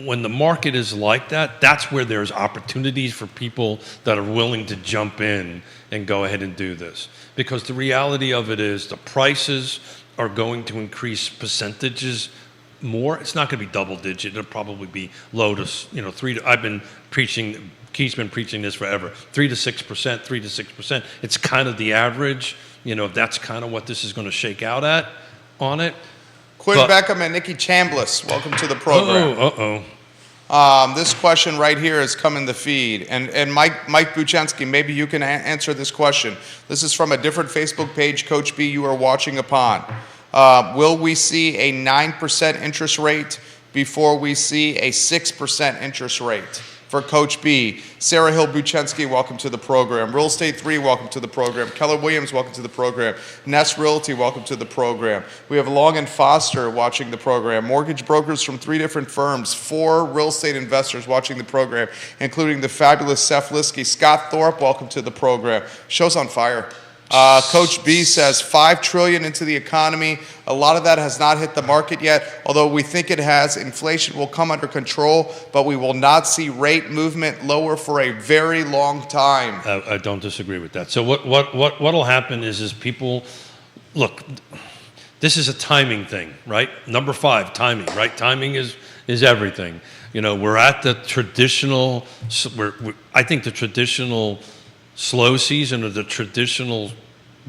when the market is like that, that's where there's opportunities for people that are willing to jump in and go ahead and do this. Because the reality of it is the prices are going to increase percentages more. It's not going to be double digit. It'll probably be low to, 3 to, I've been preaching, Keith's been preaching this forever, 3 to 6%, 3 to 6%. It's kind of the average. That's kind of what this is going to shake out at on it. Quinn Beckham and Nikki Chambliss, welcome to the program. This question right here has come in the feed. And Mike Buchenski, maybe you can answer this question. This is from a different Facebook page, Coach B, you are watching upon. Will we see a 9% interest rate before we see a 6% interest rate? For Coach B, Sarah Hill Buchenski, welcome to the program. Real Estate 3, welcome to the program. Keller Williams, welcome to the program. Nest Realty, welcome to the program. We have Long and Foster watching the program. Mortgage brokers from 3 different firms. 4 real estate investors watching the program, including the fabulous Seth Liskey. Scott Thorpe, welcome to the program. Show's on fire. Coach B says $5 trillion into the economy. A lot of that has not hit the market yet, although we think it has. Inflation will come under control, but we will not see rate movement lower for a very long time. I don't disagree with that. So what'll happen is people look. This is a timing thing, right? Number 5, timing, right? Timing is everything. We're at the traditional. I think the traditional slow season or the traditional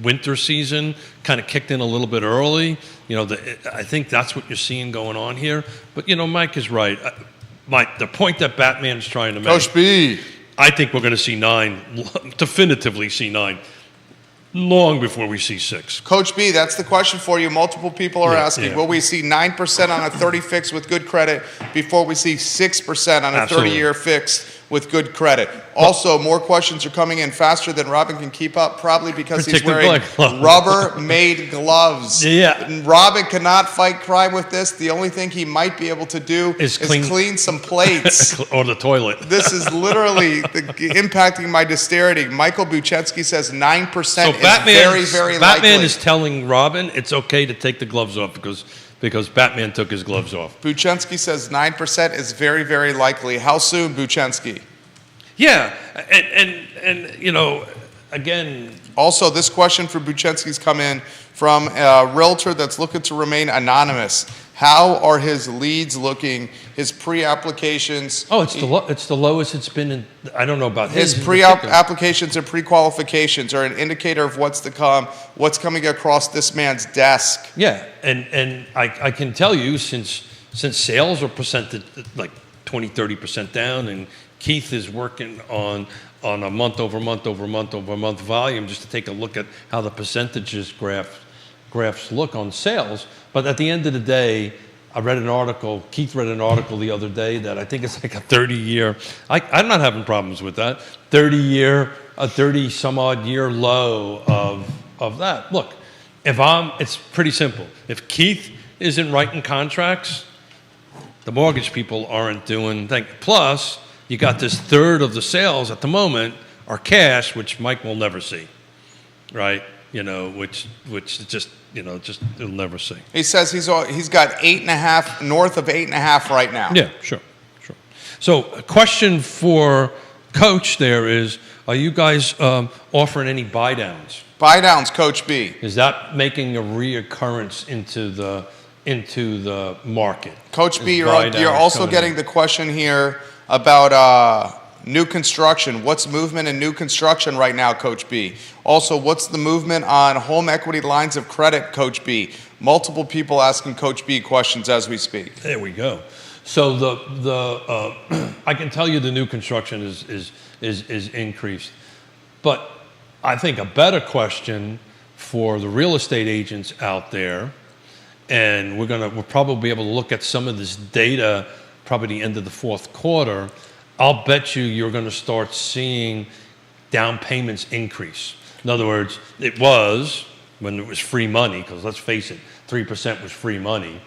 winter season kind of kicked in a little bit early. I think that's what you're seeing going on here. But, Mike is right. Mike, the point that Batman's trying to make. Coach B. I think we're going to see 9, definitively see 9, long before we see 6. Coach B, that's the question for you. Multiple people are asking, will we see 9% on a 30 fix with good credit before we see 6% on a 30-year fix with good credit? Also, more questions are coming in faster than Robin can keep up, probably because he's wearing Rubbermaid gloves. Yeah. Robin cannot fight crime with this. The only thing he might be able to do is clean some plates. Or the toilet. This is literally impacting my dexterity. Michael Buchenski says 9% is very, very likely. Batman is telling Robin it's okay to take the gloves off because Batman took his gloves off. Buchenski says 9% is very, very likely. How soon, Buchenski? Yeah, and again. Also, this question for Buchenski's come in from a realtor that's looking to remain anonymous. How are his leads looking? His pre-applications? Oh, it's the lowest it's been in. I don't know about his pre-applications and pre-qualifications are an indicator of what's to come. What's coming across this man's desk? Yeah, and I can tell you since sales are percented like 20-30% down, and Keith is working on a month over month volume just to take a look at how the percentages graphs look on sales. But at the end of the day, Keith read an article the other day that I think it's like a 30-year, I'm not having problems with that, 30 some odd year low of that. Look, it's pretty simple. If Keith isn't writing contracts, the mortgage people aren't doing things. Plus, you got this third of the sales at the moment are cash, which Mike will never see, right? Which just he'll never see. He says he's got 8.5, north of 8.5 right now. Yeah, sure. So a question for Coach there is, are you guys offering any buy downs? Buy downs, Coach B. Is that making a reoccurrence into the market? Coach B, you're also getting the question here about new construction. What's movement in new construction right now, Coach B? Also, what's the movement on home equity lines of credit, Coach B? Multiple people asking Coach B questions as we speak. There we go. So I can tell you the new construction is increased, but I think a better question for the real estate agents out there, and we'll probably be able to look at some of this data probably the end of the fourth quarter. I'll bet you're going to start seeing down payments increase. In other words, it was when it was free money, because let's face it, 3% was free money.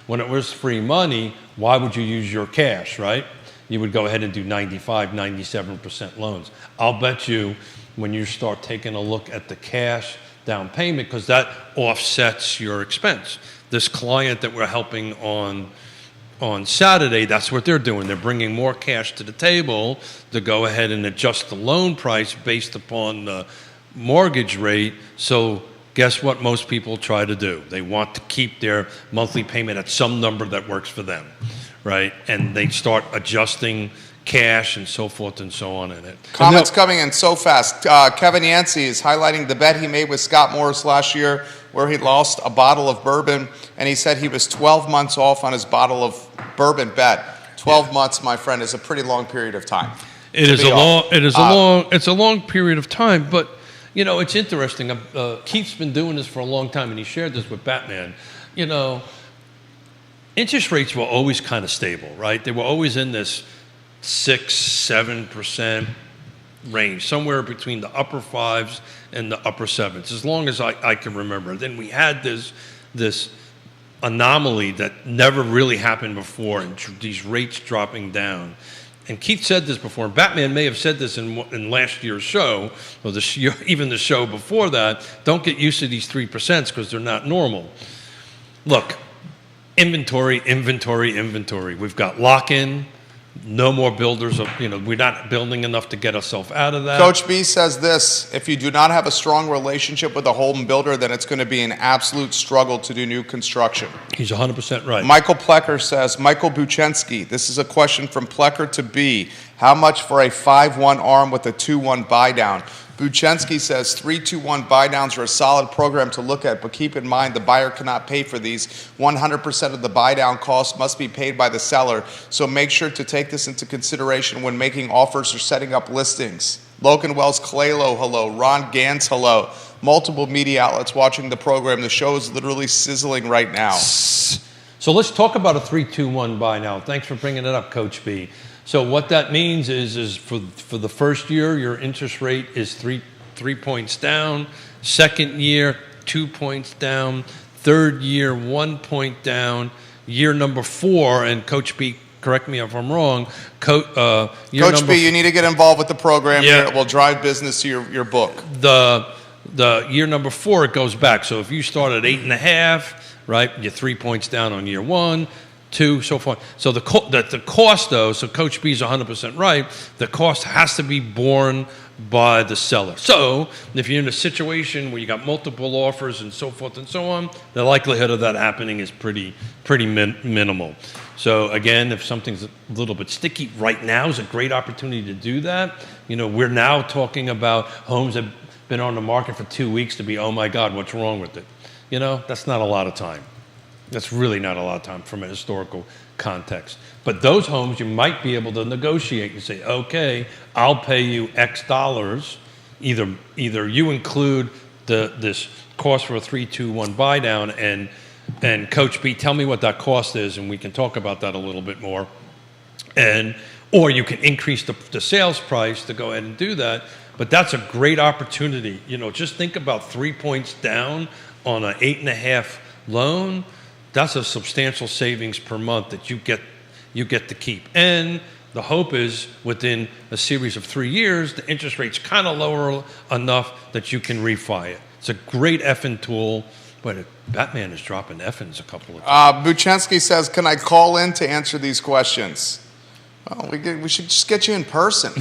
When it was free money, why would you use your cash, right? You would go ahead and do 95, 97% loans. I'll bet you when you start taking a look at the cash down payment, because that offsets your expense. This client that we're helping on Saturday, that's what they're doing. They're bringing more cash to the table to go ahead and adjust the loan price based upon the mortgage rate. So guess what most people try to do? They want to keep their monthly payment at some number that works for them, right? And they start adjusting cash and so forth and so on in it. Comments coming in so fast. Kevin Yancey is highlighting the bet he made with Scott Morris last year where he lost a bottle of bourbon, and he said he was 12 months off on his bottle of bourbon bet. 12 months, my friend, is a pretty long period of time. It's a long period of time, but you know, it's interesting. Keith's been doing this for a long time, and he shared this with Batman. You know, interest rates were always kind of stable, right? They were always in this 6-7% range, somewhere between the upper 5s and the upper 7s, as long as I can remember. Then we had this anomaly that never really happened before, and these rates dropping down. And Keith said this before, and Batman may have said this in last year's show, or even the show before that. Don't get used to these 3% because they're not normal. Look, inventory. We've got lock-in. No more builders. We're not building enough to get ourselves out of that. Coach B says this: if you do not have a strong relationship with a home builder, then it's going to be an absolute struggle to do new construction. He's 100% right. Michael Plecker says, Michael Buchensky, this is a question from Plecker to B. How much for a 5-1 arm with a 2-1 buy down? Buchensky says 3-2-1 buy downs are a solid program to look at, but keep in mind the buyer cannot pay for these. 100% of the buy down cost must be paid by the seller, so make sure to take this into consideration when making offers or setting up listings. Logan Wells Kalelo, hello. Ron Gans, hello. Multiple media outlets watching the program. The show is literally sizzling right now. So let's talk about a 3-2-1 buy now. Thanks for bringing it up, Coach B. So what that means is for the first year, your interest rate is three points down. Second year, 2 points down. Third year, 1 point down. Year number 4, and Coach B, correct me if I'm wrong. Coach B, you need to get involved with the program here. It will drive business to your book. The year number 4, it goes back. So if you start at 8.5, right, you're 3 points down on year 1. 2, so forth. So the cost, though, so Coach B is 100% right, the cost has to be borne by the seller. So if you're in a situation where you got multiple offers and so forth and so on, the likelihood of that happening is pretty minimal. So again, if something's a little bit sticky, right now is a great opportunity to do that. You know, we're now talking about homes that have been on the market for 2 weeks to be, oh my God, what's wrong with it? You know, that's not a lot of time. That's really not a lot of time from a historical context. But those homes, you might be able to negotiate and say, okay, I'll pay you X dollars. Either you include this cost for a 3-2-1 buy down, and Coach B, tell me what that cost is, and we can talk about that a little bit more. Or you can increase the sales price to go ahead and do that. But that's a great opportunity. You know, just think about 3 points down on an 8.5 loan. That's a substantial savings per month that you get to keep. And the hope is within a series of 3 years, the interest rate's kind of lower enough that you can refi it. It's a great effing tool, but Batman is dropping effings a couple of times. Buchensky says, can I call in to answer these questions? Well, we should just get you in person.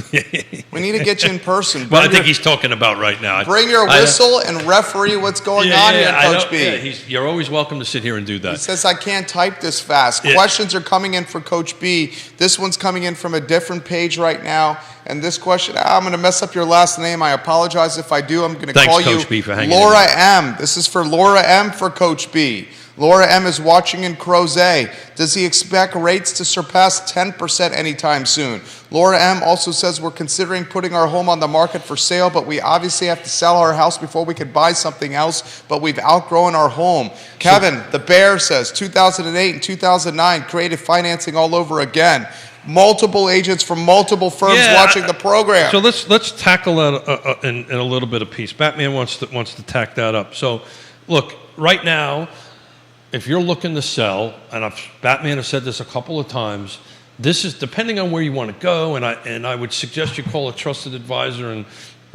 We need to get you in person. Well, I think he's talking about right now. Bring your whistle and referee what's going on here, Coach B. You're always welcome to sit here and do that. He says, I can't type this fast. Yeah. Questions are coming in for Coach B. This one's coming in from a different page right now. And this question, I'm going to mess up your last name. I apologize if I do. I'm going to call you Coach B, for hanging Laura M. This is for Laura M. for Coach B. Laura M. is watching in Crozet. Does he expect rates to surpass 10% anytime soon? Laura M. also says we're considering putting our home on the market for sale, but we obviously have to sell our house before we could buy something else, but we've outgrown our home. Kevin, the Bear, says 2008 and 2009, creative financing all over again. Multiple agents from multiple firms watching the program. So let's tackle that in a little bit of piece. Batman wants to tack that up. So look, right now, if you're looking to sell, and Batman has said this a couple of times, this is depending on where you want to go, and I would suggest you call a trusted advisor and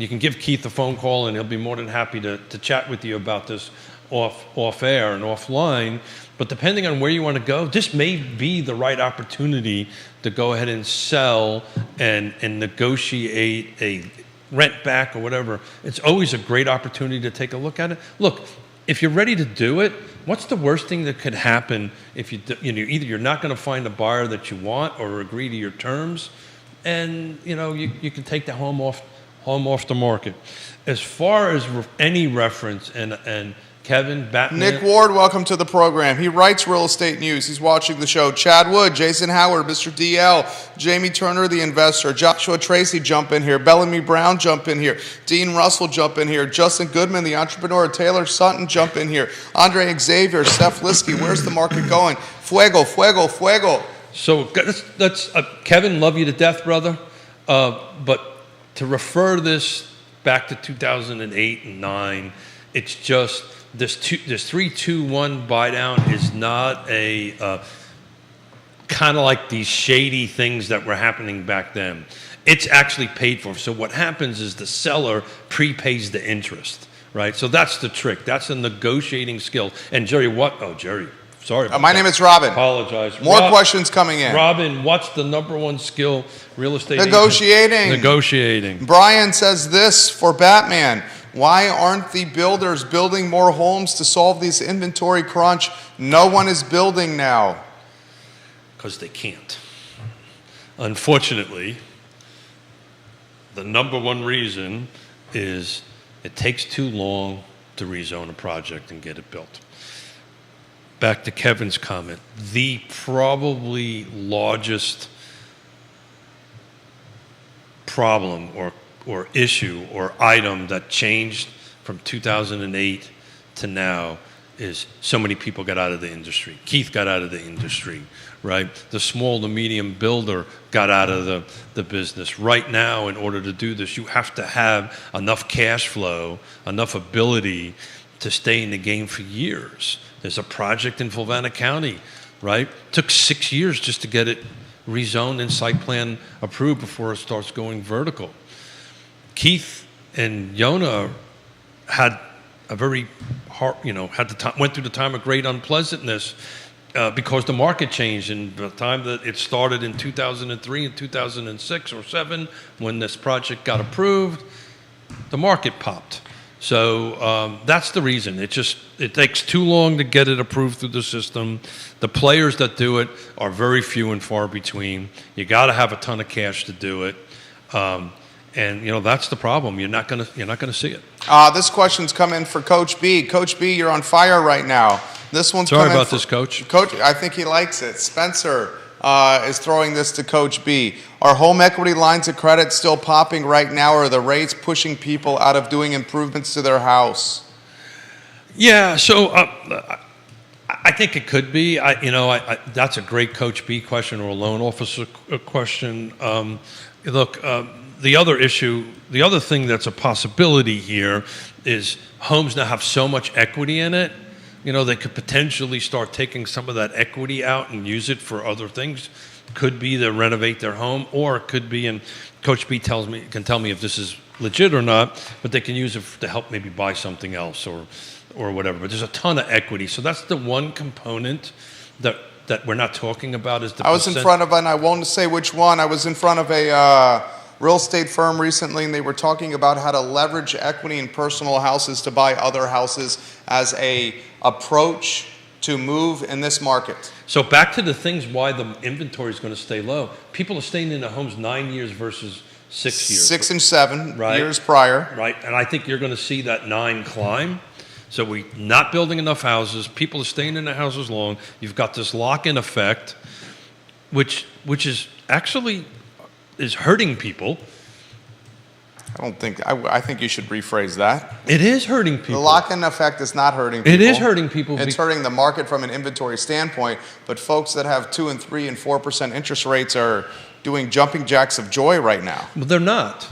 You can give Keith a phone call, and he'll be more than happy to chat with you about this off air and offline. But depending on where you want to go, this may be the right opportunity to go ahead and sell and negotiate a rent back or whatever. It's always a great opportunity to take a look at it. Look, if you're ready to do it, what's the worst thing that could happen if either you're not going to find a buyer that you want or agree to your terms, and you can take the home off the market. As far as any reference and Kevin, Batman. Nick Ward, welcome to the program. He writes real estate news. He's watching the show. Chad Wood, Jason Howard, Mr. DL, Jamie Turner, the investor, Joshua Tracy, jump in here. Bellamy Brown, jump in here. Dean Russell, jump in here. Justin Goodman, the entrepreneur. Taylor Sutton, jump in here. Andre Xavier, Steph Liskey, where's the market going? Fuego, fuego, fuego. So that's Kevin, love you to death, brother. But to refer this back to 2008 and 9, it's just this 3-2-1 buy down is not a kind of like these shady things that were happening back then. It's actually paid for. So what happens is the seller prepays the interest, right? So that's the trick. That's a negotiating skill. And Jerry, Jerry, sorry. My name is Robin. Apologize. More questions coming in. Robin, what's the number one skill real estate? Negotiating. Negotiating. Brian says this for Batman. Why aren't the builders building more homes to solve this inventory crunch? No one is building now. Because they can't. Unfortunately, the number one reason is it takes too long to rezone a project and get it built. Back to Kevin's comment, the probably largest problem or issue or item that changed from 2008 to now is so many people got out of the industry. Keith got out of the industry, right? The small to medium builder got out of the business. Right now, in order to do this, you have to have enough cash flow, enough ability to stay in the game for years. There's a project in Fulvana County, right? Took 6 years just to get it rezoned and site plan approved before it starts going vertical. Keith and Yona had a very hard, went through the time of great unpleasantness because the market changed. And the time that it started in 2003 and 2006 or 7, when this project got approved, the market popped. So that's the reason. It takes too long to get it approved through the system. The players that do it are very few and far between. You got to have a ton of cash to do it. And that's the problem. You're not gonna see it. This question's come in for Coach B. Coach B, you're on fire right now. This one's sorry about this, Coach. Coach, I think he likes it. Spencer is throwing this to Coach B. Are home equity lines of credit still popping right now, or are the rates pushing people out of doing improvements to their house? Yeah. So I think it could be. That's a great Coach B question or a loan officer question. Look. The other thing that's a possibility here is homes now have so much equity in it, they could potentially start taking some of that equity out and use it for other things. Could be to renovate their home, or it could be, and Coach B can tell me if this is legit or not, but they can use it to help maybe buy something else or whatever. But there's a ton of equity. So that's the one component that we're not talking about is the I was in front of, and I won't say which one, I was in front of a real estate firm recently, and they were talking about how to leverage equity in personal houses to buy other houses as a approach to move in this market. So back to the things why the inventory is going to stay low. People are staying in the homes 9 years versus 6 years. 6 and 7 right. years prior. Right, and I think you're going to see that 9 climb. So we're not building enough houses. People are staying in the houses long. You've got this lock-in effect, which is actually is hurting people. I think you should rephrase that. It is hurting people. The lock-in effect is not hurting people. It is hurting people. It's hurting the market from an inventory standpoint, but folks that have 2 and 3 and 4% interest rates are doing jumping jacks of joy right now. Well, they're not.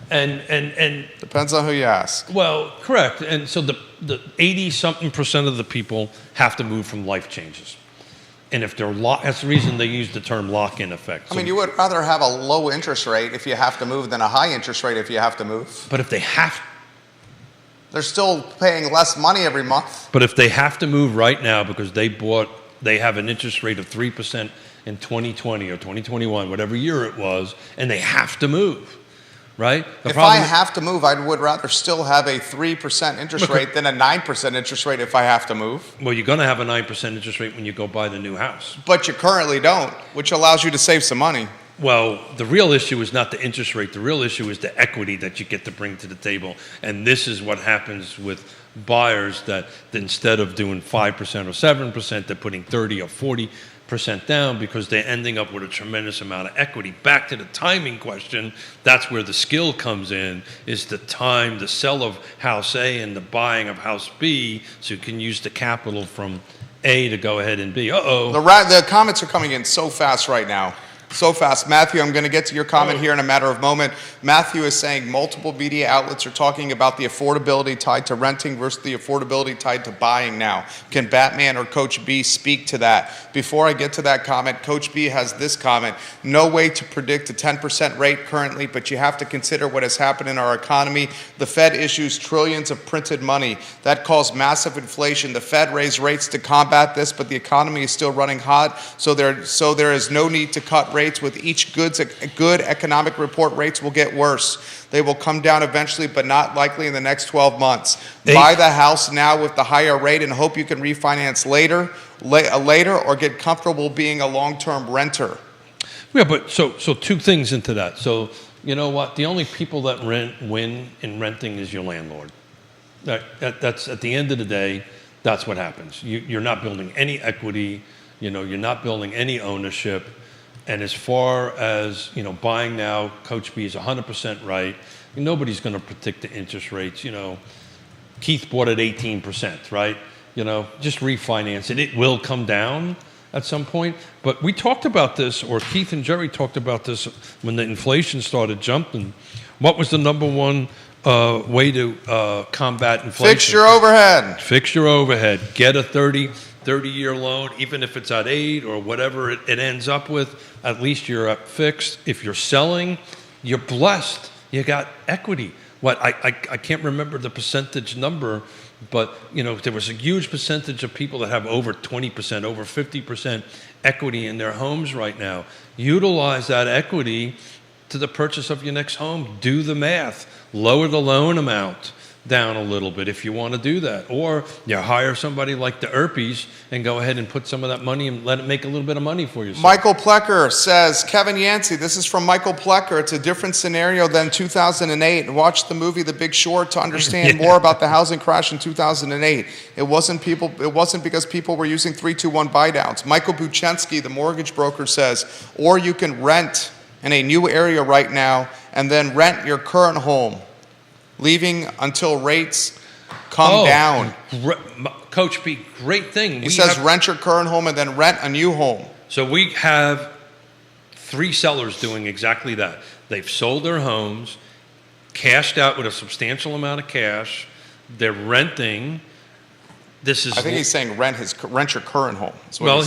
And depends on who you ask. Well, correct. And so the 80-something% of the people have to move from life changes. And if they're that's the reason they use the term lock-in effect. I mean, you would rather have a low interest rate if you have to move than a high interest rate if you have to move. But if they have, They're still paying less money every month. but if they have to move right now because they have an interest rate of 3% in 2020 or 2021, whatever year it was, and they have to move, right? If I have to move, I would rather still have a 3% interest rate than a 9% interest rate if I have to move. Well, you're going to have a 9% interest rate when you go buy the new house. But you currently don't, which allows you to save some money. Well, the real issue is not the interest rate. The real issue is the equity that you get to bring to the table. And this is what happens with buyers that instead of doing 5% or 7%, they're putting 30 or 40% down because they're ending up with a tremendous amount of equity. Back to the timing question, that's where the skill comes in, is the time, the sell of house A and the buying of house B, so you can use the capital from A to go ahead and B. The comments are coming in so fast right now. So fast. Matthew, I'm going to get to your comment here in a matter of moment. Matthew is saying multiple media outlets are talking about the affordability tied to renting versus the affordability tied to buying now. Can Batman or Coach B speak to that? Before I get to that comment, Coach B has this comment. No way to predict a 10% rate currently, but you have to consider what has happened in our economy. The Fed issues trillions of printed money. That caused massive inflation. The Fed raised rates to combat this, but the economy is still running hot, so there is no need to cut rates. With each good economic report, rates will get worse. They will come down eventually, but not likely in the next 12 months. Buy the house now with the higher rate and hope you can refinance later or get comfortable being a long-term renter. Yeah, but so two things into that. So you know what? The only people that win in renting is your landlord. That's at the end of the day, that's what happens. You're not building any equity. You're not building any ownership. And as far as, buying now, Coach B is 100% right. Nobody's going to predict the interest rates. Keith bought at 18%, right? Just refinance it. It will come down at some point. But we talked about this, or Keith and Jerry talked about this when the inflation started jumping. What was the number one way to combat inflation? Fix your overhead. Fix your overhead. Get a 30-year loan, even if it's at 8 or whatever it ends up with, at least you're at fixed. If you're selling, you're blessed. You got equity. I can't remember the percentage number, but there was a huge percentage of people that have over 20%, over 50% equity in their homes right now. Utilize that equity to the purchase of your next home. Do the math. Lower the loan amount down a little bit if you want to do that. Or you hire somebody like the Erpies and go ahead and put some of that money and let it make a little bit of money for yourself. Michael Plecker says, Kevin Yancey, this is from Michael Plecker. It's a different scenario than 2008. Watch the movie The Big Short to understand more about the housing crash in 2008. It wasn't because people were using 3-2-1 buy downs. Michael Buchensky, the mortgage broker, says, or you can rent in a new area right now and then rent your current home, leaving until rates come down. Coach B, great thing. He says rent your current home and then rent a new home. So we have 3 sellers doing exactly that. They've sold their homes, cashed out with a substantial amount of cash. They're renting. I think he's saying rent your current home. Well,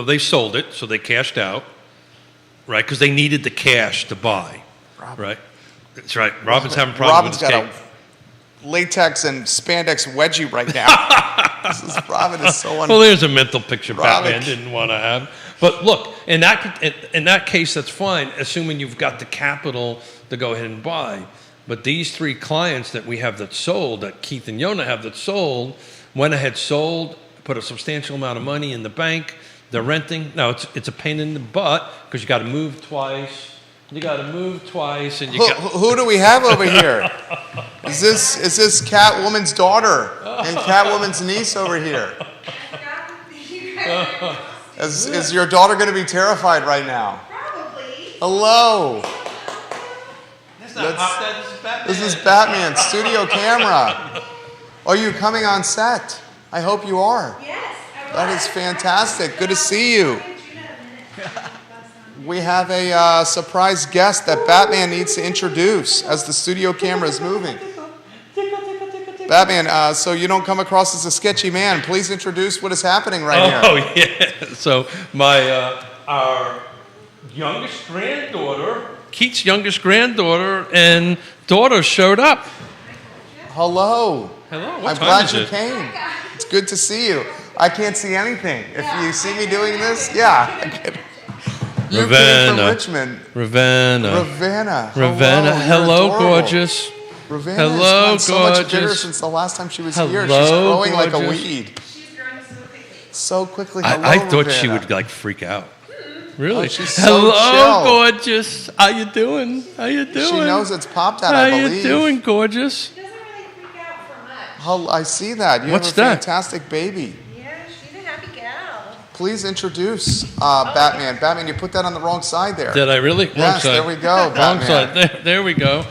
they sold it, so they cashed out, right? Because they needed the cash to buy, right? That's right. Robin's having problems with his got a latex and spandex wedgie right now. Robin is so Well, there's a mental picture Batman didn't want to have. But look, in that case, that's fine, assuming you've got the capital to go ahead and buy. But these 3 clients that we have that sold, that Keith and Yona have that sold, went ahead, sold, put a substantial amount of money in the bank. They're renting. Now, it's a pain in the butt because you got to move twice. And who do we have over here? Is this Catwoman's daughter and Catwoman's niece over here? Is your daughter going to be terrified right now? Probably. Hello. That's not Batman. This is Batman. This is Batman. Studio camera. Are you coming on set? I hope you are. Yes. That is fantastic. Good to see you. We have a surprise guest that Batman needs to introduce as the studio camera is moving. Batman, so you don't come across as a sketchy man, please introduce what is happening right here. Oh, yeah. So our youngest granddaughter, Keith's youngest granddaughter and daughter showed up. Hello. Hello, what I'm time glad is you it? came. It's good to see you. I can't see anything. If you see me doing this, yeah. You came from Ravenna. Richmond. Ravenna. Ravenna. Ravenna. You're Hello, adorable. gorgeous. Ravenna Hello, has gone so much bigger gorgeous. since the last time she was Hello, here. She's growing like a gorgeous. weed. She's growing so quickly. So quickly. Hello, I thought she Ravenna. would like freak out. Really? Oh, she's so Hello, chill. gorgeous. How you doing? How you doing? She knows it's Pop Dad, How I you believe. doing, gorgeous? She doesn't really freak out for much. I see that. You What's have a that? fantastic baby. Yeah, she's a happy gal. Please introduce Batman. Batman, you put that on the wrong side there. Did I really? Wrong Yes, side. there we go, Wrong Batman. side. There we go.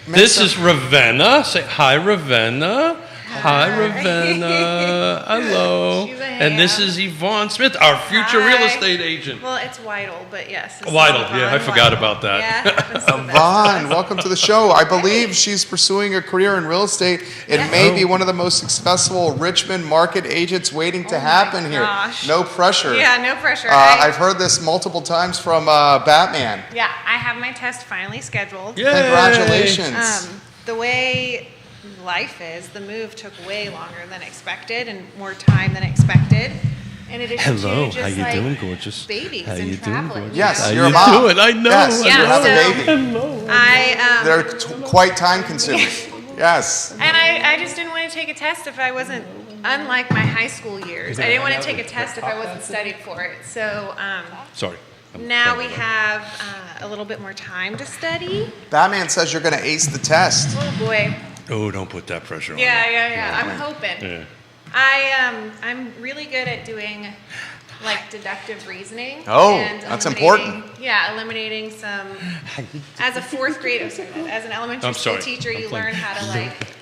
Make This some- is Ravenna. Say hi, Ravenna. Hi, Ravenna. Hello. She's a And this ham. is Yvonne Smith, our future real Hi. estate agent. Well, it's Weidel, but yes. this is Weidel, yeah, I Yvonne forgot Weidel. about that. Yeah, it happens to the best of Vaughn, us. welcome to the show. I believe she's pursuing a career in real estate and may be one of the most successful Richmond market agents waiting to Oh my happen here. gosh. No pressure. Yeah, no pressure. I've heard this multiple times from Batman. Yeah, I have my test finally scheduled. Yay. Congratulations. The way life is, the move took way longer than expected and more time than expected. In addition Hello, to just how you like doing, gorgeous? babies How and you doing, traveling. gorgeous? Yes, How you're you a mom. doing? I know. Yes, Yeah, you have so- a baby. Hello. They're quite time consuming. Yes. And I just didn't want to take a test if I wasn't, unlike my high school years, I didn't want to take a test if I wasn't studying for it. So Sorry. I'm now sorry we about have a little bit more time to study. Batman says you're going to ace the test. Oh boy. that. Oh, don't put that pressure on. Yeah. I'm hoping. Yeah. I'm really good at doing like deductive reasoning. Oh, and that's eliminating- important. Yeah, eliminating some. As a fourth grade, as an elementary I'm school sorry. teacher, I'm you playing. learn how to like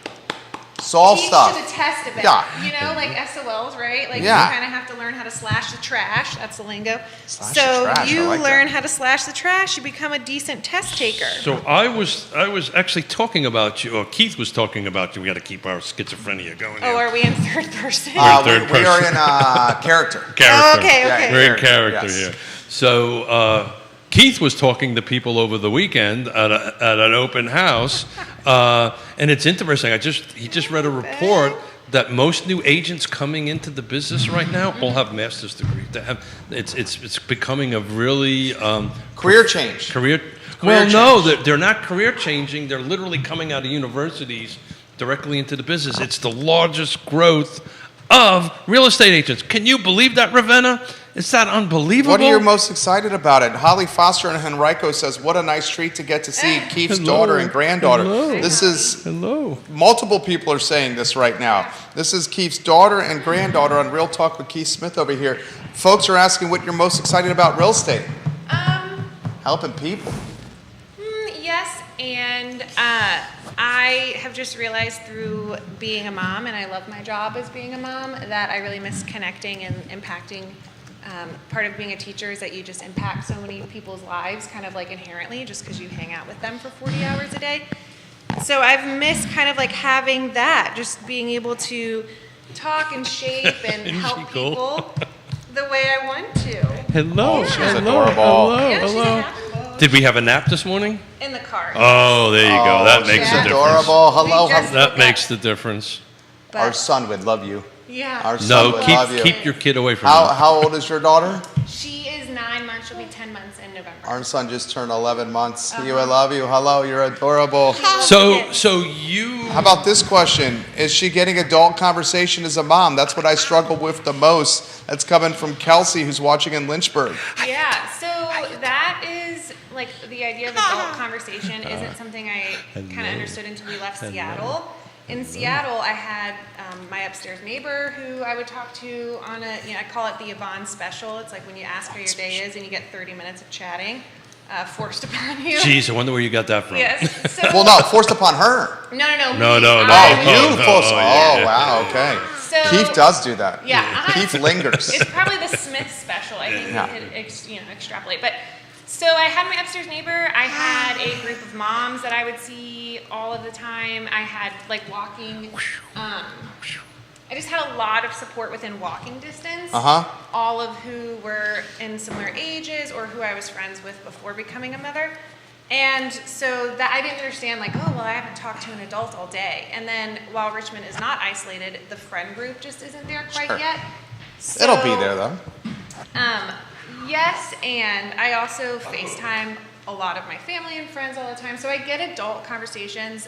Solve teach stuff. to the test a bit. Yeah. You know, like SOLs, right? Like Yeah. you kind of have to learn how to slash the trash. That's the lingo. Slash the so trash, I you like learn that. how to slash the trash, you become a decent test taker. So I was actually talking about you, or Keith was talking about you. We got to keep our schizophrenia going. Oh, here. are we in third person? Third We are person. in character. Character. Oh, okay, Yeah, okay. We're in Character, character yes. here. So Keith was talking to people over the weekend at an open house, and it's interesting. He just read a report that most new agents coming into the business right now all have master's degree. It's becoming a really Career change. career. Well, no, they're not career changing. They're literally coming out of universities directly into the business. It's the largest growth of real estate agents. Can you believe that, Ravenna? Is that unbelievable? What are you most excited about it? Holly Foster and Henrico says, what a nice treat to get to see Keith's Hello. daughter and granddaughter. Hello. This is, Hello. multiple people are saying this right now. This is Keith's daughter and granddaughter on Real Talk with Keith Smith over here. Folks are asking what you're most excited about real estate. Helping people. Yes, and I have just realized through being a mom, and I love my job as being a mom, that I really miss connecting and impacting. Part of being a teacher is that you just impact so many people's lives kind of like inherently just because you hang out with them for 40 hours a day. So I've missed kind of like having that, just being able to talk and shape and Isn't help she cool? people the way I want to. Hello. she's hello. adorable. Hello. Yeah, she's a Hello. happy girl. Did we have a nap this morning? In the car. Oh, there you go. That Oh, makes she's a difference. adorable. Hello. We just- That makes the difference. But- Our son would love you. Yeah. Our son No, would love you. keep your kid away from How, me. how old is your daughter? She is 9 months. She'll be 10 months in November. Our son just turned 11 months. You, I love you. Hello, you're adorable. So you. How about this question? Is she getting adult conversation as a mom? That's what I struggle with the most. That's coming from Kelsey, who's watching in Lynchburg. Yeah, so that is like the idea of adult conversation isn't something I kind of understood until we left Seattle. In Seattle, I had my upstairs neighbor who I would talk to on I call it the Yvonne special. It's like when you ask how your day is and you get 30 minutes of chatting forced upon you. Jeez, I wonder where you got that from. Yes. So, Well, no, forced upon her. No. No, me. no, no. Oh, I- you no, forced. oh, Oh, yeah. wow, okay. So- Keith does do that. Yeah. Keith lingers. It's probably the Smith special. I think Yeah. we could extrapolate. But So I had my upstairs neighbor. I had a group of moms that I would see all of the time. I had like walking. I just had a lot of support within walking distance. All of who were in similar ages or who I was friends with before becoming a mother. And so that I didn't understand, like, oh, well, I haven't talked to an adult all day. And then while Richmond is not isolated, the friend group just isn't there quite yet. So, It'll be there though. Yes, and I also FaceTime a lot of my family and friends all the time. So I get adult conversations,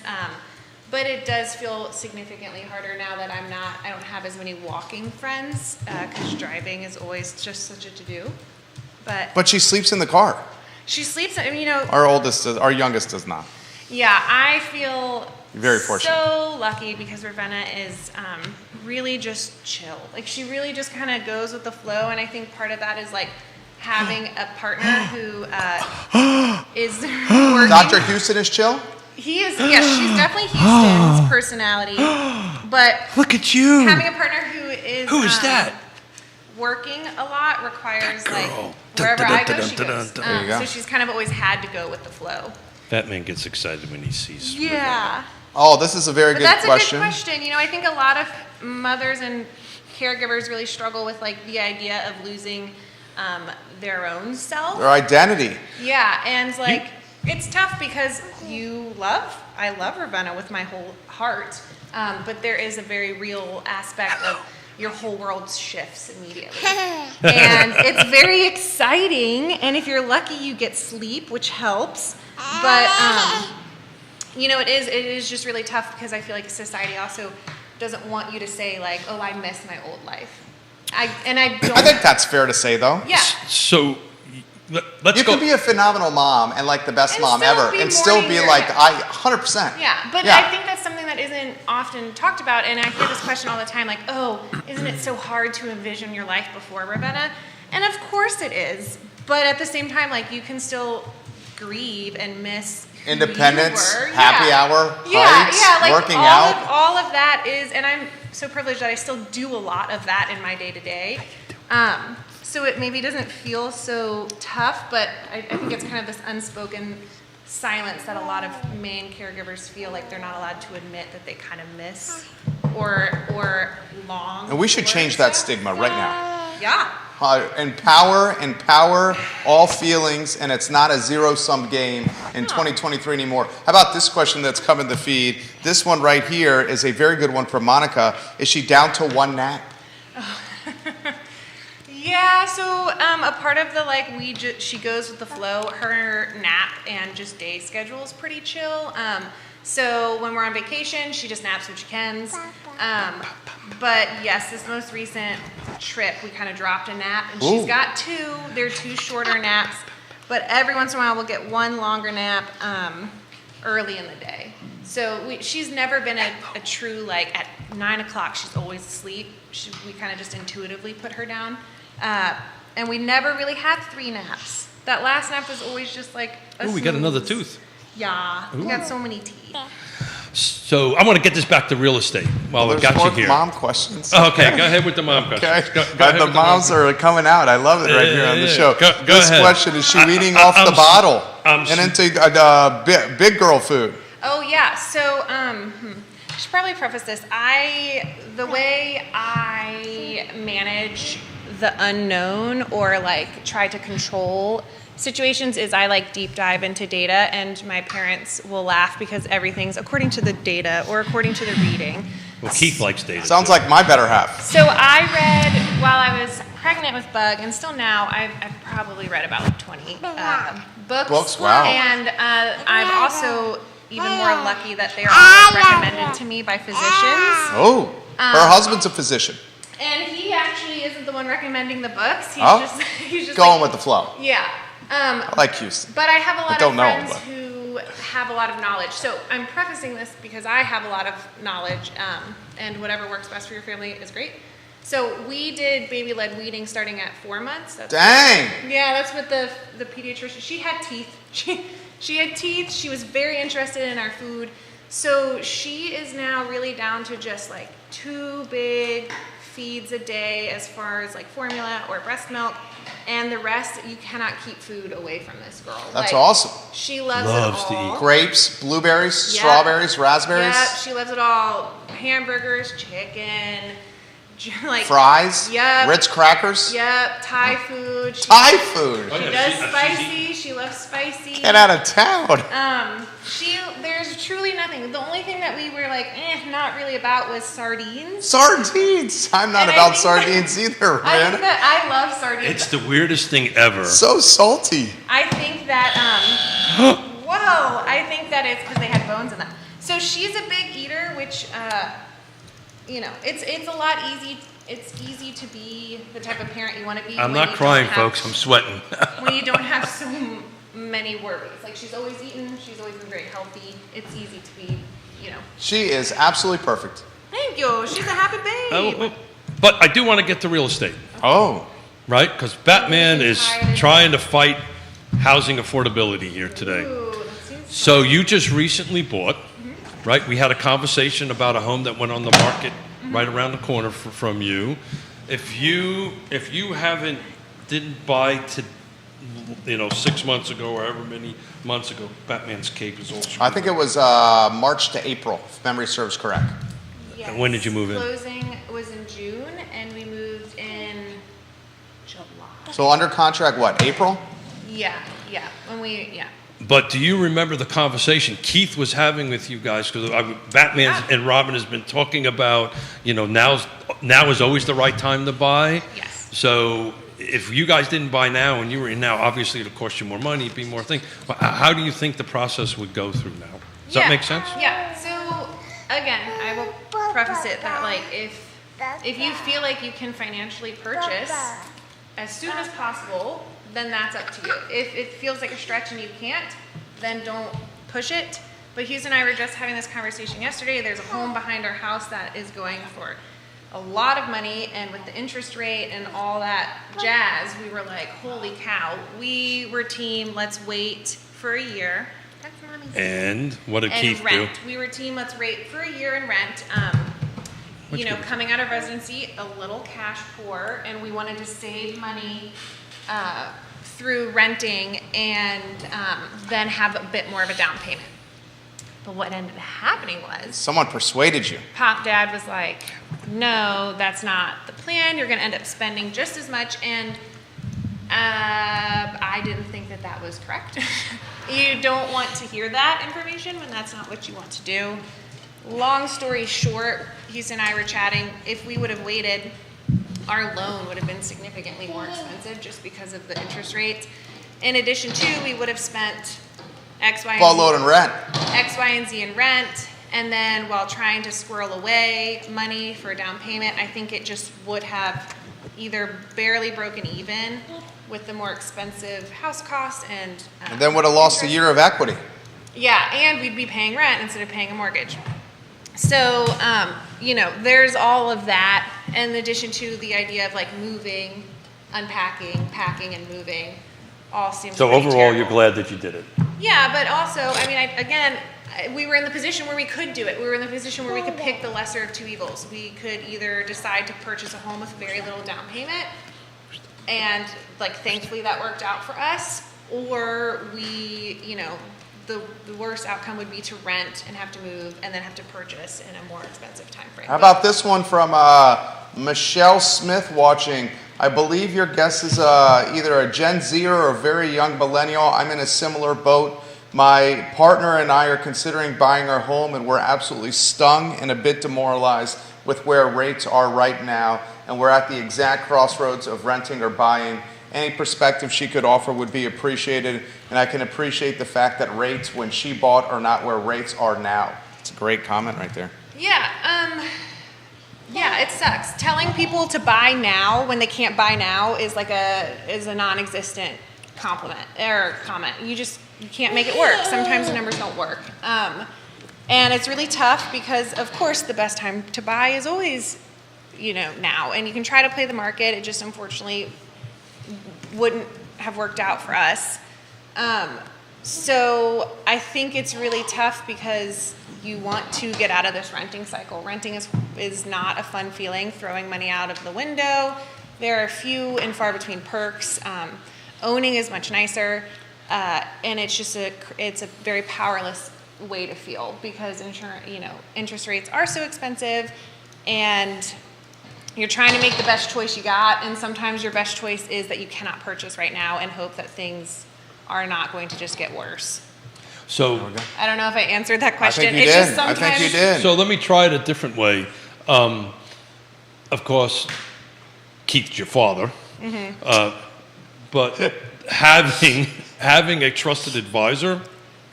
but it does feel significantly harder now that I don't have as many walking friends, because driving is always just such a to-do. But she sleeps in the car. She sleeps, I mean, you know. Our youngest does not. Yeah, I feel Very fortunate. so lucky because Ravenna is really just chill. Like, she really just kind of goes with the flow, and I think part of that is like having a partner who is working. Dr. Houston is chill? He is, yes, she's definitely Houston's personality, but Look at you. having a partner who is that? working a lot requires That like girl. wherever I go, she Dun, dun, goes. dun, dun. There you go. So she's kind of always had to go with the flow. Batman gets excited when he sees. Yeah. Oh, this is a very But good that's question. a good question. You know, I think a lot of mothers and caregivers really struggle with like the idea of losing their own self. Their identity. Yeah, and like it's tough because I love Ravenna with my whole heart, but there is a very real aspect of your whole world shifts immediately. And it's very exciting, and if you're lucky you get sleep, which helps, but you know, it is just really tough because I feel like society also doesn't want you to say like, oh, I miss my old life. I think that's fair to say though. Yeah. So let's You go. could be a phenomenal mom and like the best And mom still ever be and still mourning be your like, head. 100%. Yeah, but Yeah. I think that's something that isn't often talked about, and I hear this question all the time, like, oh, isn't it so hard to envision your life before Ravenna? And of course it is, but at the same time, like, you can still grieve and miss who Independence, you were. happy hour, hikes, like working all out. all of that is, and I'm so privileged that I still do a lot of that in my day-to-day. So it maybe doesn't feel so tough, but I think it's kind of this unspoken silence that a lot of main caregivers feel like they're not allowed to admit that they kind of miss or long. And we should for change that stuff. stigma right now. Yeah. Empower all feelings, and it's not a zero-sum game in 2023 anymore. How about this question that's come in the feed? This one right here is a very good one from Monica. Is she down to one nap? Yeah, so a part of the like she goes with the flow. Her nap and just day schedule is pretty chill. So when we're on vacation, she just naps when she can. But yes, this most recent trip, we kind of dropped a nap, and she's got two. They're two shorter naps, but every once in a while we'll get one longer nap early in the day. So she's never been a true like at 9 o'clock. She's always asleep. We kind of just intuitively put her down. And we never really had 3 naps. That last nap was always just like a We got another snooze. tooth. Yeah, we got so many teeth. So I want to get this back to real estate while we've There's got you more here. mom questions. Okay, go ahead with the mom question. Okay. Go ahead The with the mom moms are coming out. I love it right here on the Yeah. show. Go This ahead. question, is she weaning off the bottle and into big girl food? Oh yeah, so I should probably preface this. The way I manage the unknown or like try to control situations is I like deep dive into data, and my parents will laugh because everything's according to the data or according to the reading. Well, Keith likes data. Sounds too. like my better half. So I read while I was pregnant with Bug, and still now I've probably read about like 20 books. Books, wow. And I'm also even more lucky that they are all recommended to me by physicians. Oh, her husband's a physician. And he actually isn't the one recommending the books. He's just Going like, with the flow. yeah. I like Houston. But I have a lot don't of know him, friends who have a lot of knowledge. So I'm prefacing this because I have a lot of knowledge, and whatever works best for your family is great. So we did baby-led weaning starting at 4 months. Dang. Yeah, that's what the pediatrician. She had teeth. She had teeth. She was very interested in our food. So she is now really down to just like 2 big feeds a day as far as like formula or breast milk, and the rest you cannot keep food away from this girl. That's Like, awesome. She loves Loves it to all. eat. Grapes, blueberries, Yep. strawberries, raspberries, Yep, she loves it all. Hamburgers, chicken, like fries, Yep. Ritz crackers, Yep, Thai food. She, Thai food. she does spicy. She loves spicy. Get out of town. There's truly nothing. The only thing that we were like, not really about was sardines. Sardines. I'm not And I about think sardines either, I think man. that I love sardines. It's the weirdest thing ever. So salty. I think that, whoa, I think that it's because they had bones in them. So she's a big eater, which, it's a lot it's easy to be the type of parent you want to be. I'm when not you crying, don't have- folks. I'm sweating. When you don't have so many worries. Like, she's always eaten, she's always been very healthy. It's easy to be, She is absolutely perfect. Thank you. She's a happy babe. But I do want to get to real estate, Oh. right? Because Batman is Tired. trying to fight housing affordability here today. Ooh, that seems So you just recently bought, right? We had a conversation about a home that went on the market right around the corner from you. If you didn't buy to, 6 months ago or however many months ago, Batman's cape is all screwed I think it was March to April, if memory serves correct. yes. And when did you move in? Closing was in June, and we moved in July. So under contract, what, April? Yeah. But do you remember the conversation Keith was having with you guys? Because Batman and Robin has been talking about, now is always the right time to buy. Yes. So if you guys didn't buy now and you were in now, obviously it'll cost you more money, it'd be more things. But how do you think the process would go through now? Does that make sense? Yeah. So again, I will preface it that like if you feel like you can financially purchase as soon as possible, then that's up to you. If it feels like a stretch and you can't, then don't push it. But Hughes and I were just having this conversation yesterday. There's a home behind our house that is going for a lot of money, and with the interest rate and all that jazz, we were like, holy cow. We were team, let's wait for a year. That's mommy's. And what did And Keith rent. do? We were team, let's wait for a year and rent. Coming out of residency, a little cash poor, and we wanted to save money through renting and then have a bit more of a down payment. But what ended up happening was Someone persuaded you. Pop Dad was like, no, that's not the plan. You're going to end up spending just as much. And I didn't think that that was correct. You don't want to hear that information when that's not what you want to do. Long story short, Houston and I were chatting. If we would have waited, our loan would have been significantly more expensive just because of the interest rates. In addition to, we would have spent X, Y, and Buttload and rent. X, Y, and Z in rent, and then while trying to squirrel away money for a down payment, I think it just would have either barely broken even with the more expensive house costs and And then would have lost a year of equity. yeah, and we'd be paying rent instead of paying a mortgage. So, there's all of that, in addition to the idea of like moving, unpacking, packing, and moving. All seems So pretty overall, terrible. you're glad that you did it. Yeah, but also, we were in the position where we could do it. We were in the position where we could pick the lesser of two evils. We could either decide to purchase a home with very little down payment, and thankfully that worked out for us, or we, the worst outcome would be to rent and have to move and then have to purchase in a more expensive time frame. How about this one from Michelle Smith watching? I believe your guess is either a Gen Zer or a very young millennial. I'm in a similar boat. My partner and I are considering buying our home, and we're absolutely stung and a bit demoralized with where rates are right now. And we're at the exact crossroads of renting or buying. Any perspective she could offer would be appreciated. And I can appreciate the fact that rates when she bought are not where rates are now. It's a great comment right there. Yeah, it sucks. Telling people to buy now when they can't buy now is a non-existent compliment or comment. You can't make it work. Sometimes the numbers don't work. And it's really tough because, of course, the best time to buy is always, now. And you can try to play the market. It just unfortunately wouldn't have worked out for us. So I think it's really tough because you want to get out of this renting cycle. Renting is is not a fun feeling, throwing money out of the window. There are few and far between perks. Owning is much nicer, and it's just it's a very powerless way to feel because interest rates are so expensive, and you're trying to make the best choice you got, and sometimes your best choice is that you cannot purchase right now and hope that things are not going to just get worse. So, I don't know if I answered that question. I think you It's did. just sometimes, I think you did. so let me try it a different way. Of course, Keith's your father, but having a trusted advisor,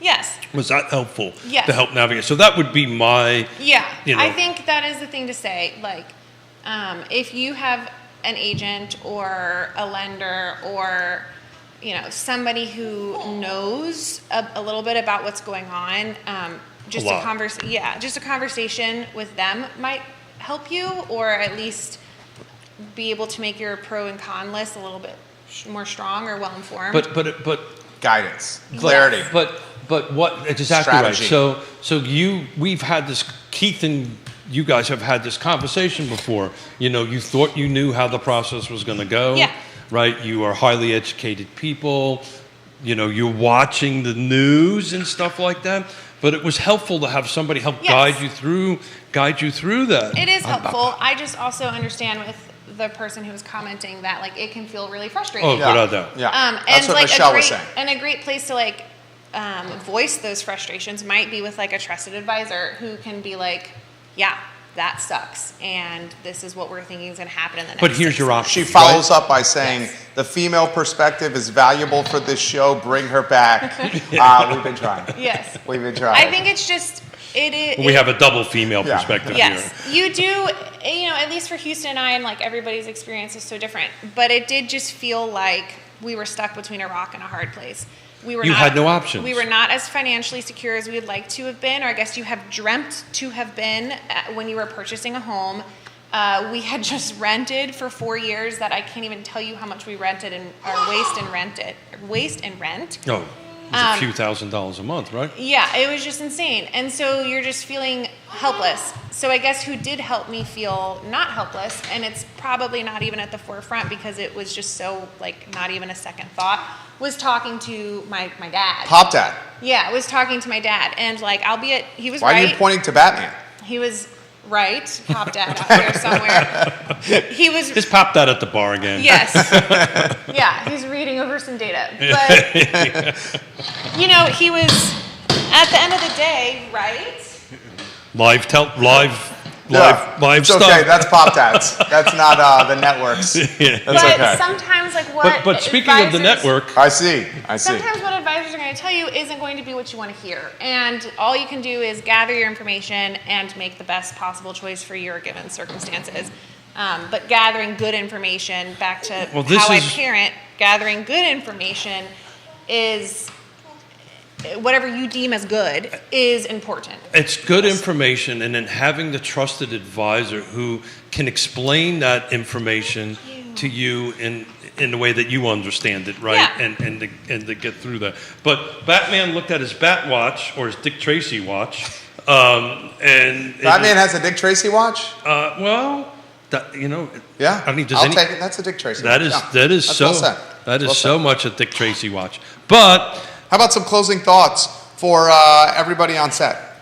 Yes. was that helpful Yes. to help navigate? So that would be my, Yeah, you know. I think that is the thing to say. Like, if you have an agent or a lender or somebody who knows a little bit about what's going on, just A lot. just a conversation with them might help you, or at least be able to make your pro and con list a little bit more strong or well informed. but Guidance, clarity. But what exactly Strategy. right? So we've had this, Keith and you guys have had this conversation before. You thought you knew how the process was going to go. Yeah. Right. You are highly educated people. You're watching the news and stuff like that. But it was helpful to have somebody help Yes. guide you through that. It is helpful. I just also understand with the person who was commenting that it can feel really frustrating. Oh, without doubt. Yeah, And that's what Michelle was saying. And a great place to voice those frustrations might be with a trusted advisor who can be like, yeah, that sucks, and this is what we're thinking is going to happen in the next. But here's 6 your months. option. She follows up by saying, Yes. the female perspective is valuable for this show. Bring her back. We've been trying. Yes. We've been trying. I think it's just it is. We have a double female Yeah. perspective Yes, here. you do. At least for Houston and I, and everybody's experience is so different. But it did just feel like we were stuck between a rock and a hard place. We were You not, had no options. We were not as financially secure as we would like to have been, or I guess you have dreamt to have been when you were purchasing a home. We had just rented for 4 years that I can't even tell you how much we rented and waste and rent. No, it was a few $1,000s a month, right? Yeah, it was just insane. And so you're just feeling helpless. So I guess who did help me feel not helpless, and it's probably not even at the forefront because it was just so not even a second thought, was talking to my dad. Pop Dad. Yeah, I was talking to my dad, and he was Why right. are you pointing to Batman? He was right. Pop Dad out there somewhere. He was. Just pop that at the bar again. Yes. Yeah, he's reading over some data. But, he was, at the end of the day, right? Live Yeah, live it's stuff. okay. That's Pop Dads. That's not the networks. That's But okay. sometimes, what But speaking of the advisors- network, I see. Sometimes what advisors are going to tell you isn't going to be what you want to hear. And all you can do is gather your information and make the best possible choice for your given circumstances. But gathering good information, back to Well, this how I is- parent, gathering good information is whatever you deem as good is important. it's good information, and then having the trusted advisor who can explain that information to you in the way that you understand it, right? Yeah. And to get through that. But Batman looked at his Bat watch or his Dick Tracy watch, and Batman has a Dick Tracy watch? well, Yeah. I mean, does I'll any, take it. That's a Dick Tracy that watch. is Yeah. that is That's so well said. that is Well so said. much a Dick Tracy watch. But How about some closing thoughts for everybody on set?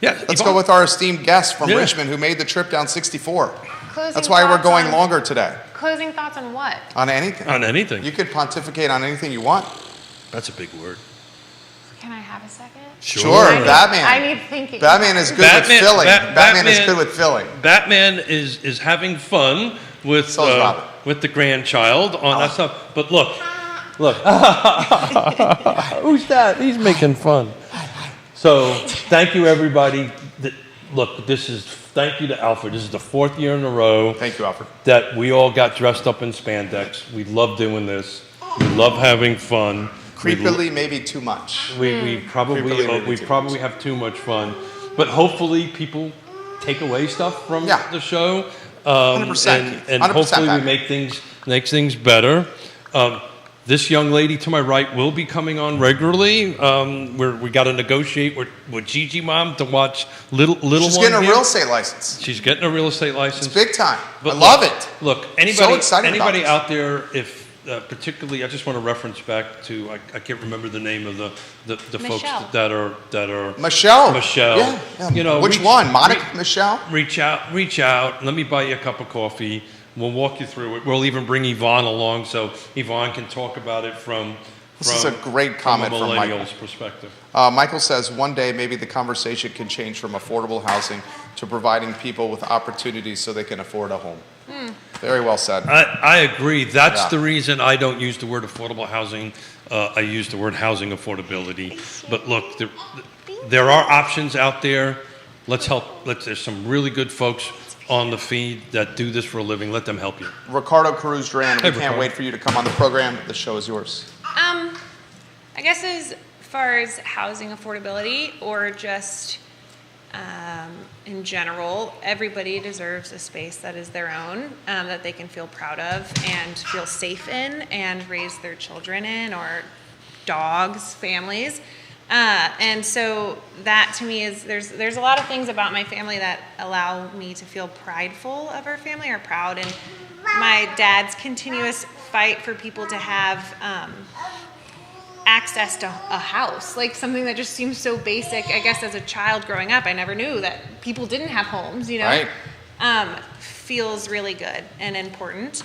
yeah, Let's Yvonne, go with our esteemed guest from Yeah. Richmond who made the trip down 64. Closing That's why we're thoughts going on- longer today. Closing thoughts on what? On anything. on anything. You could pontificate on anything you want. That's a big word. Can I have a second? Sure, I need- Batman. I need thinking. Batman is good Batman- with filling. Bat- Batman is Batman- good with filling. Batman is having fun with So is Robin. with the grandchild on that stuff. But look, who's that? He's making fun. So thank you, everybody. Look, thank you to Alfred. This is the 4th year in a row Thank you, Alfred. that we all got dressed up in spandex. We love doing this. We love having fun. Creepily, maybe too much. We probably Creepily, maybe we too probably have too much fun, but hopefully people take away stuff from Yeah. the show, 100%, and 100% hopefully we Batman. make things better. This young lady to my right will be coming on regularly. We got to negotiate with Gigi Mom to watch little She's one getting a here. real estate license. She's getting a real estate license. It's big time. But I love it. Look, So anybody, excited about anybody this. out there, if particularly, I just want to reference back to I can't remember the name of the folks Michelle. that are Michelle. Michelle. Yeah. You know, which one? Monica Michelle? reach out. Let me buy you a cup of coffee. We'll walk you through it. We'll even bring Yvonne along so Yvonne can talk about it from. This is a great comment from a from Michael. millennial's perspective. Michael says one day maybe the conversation can change from affordable housing to providing people with opportunities so they can afford a home. Very well said. I agree. That's Yeah. the reason I don't use the word affordable housing. I use the word housing affordability. But look, there are options out there. Let's help. There's some really good folks on the feed that do this for a living. Let them help you. Ricardo Cruz Duran, we Hey, can't Ricardo. wait for you to come on the program. The show is yours. I guess as far as housing affordability or just in general, everybody deserves a space that is their own, that they can feel proud of and feel safe in and raise their children in, or dogs, families. And so that to me is, there's a lot of things about my family that allow me to feel prideful of our family, or proud. And my dad's continuous fight for people to have access to a house, like something that just seems so basic. I guess as a child growing up, I never knew that people didn't have homes, you know. Right. Feels really good and important.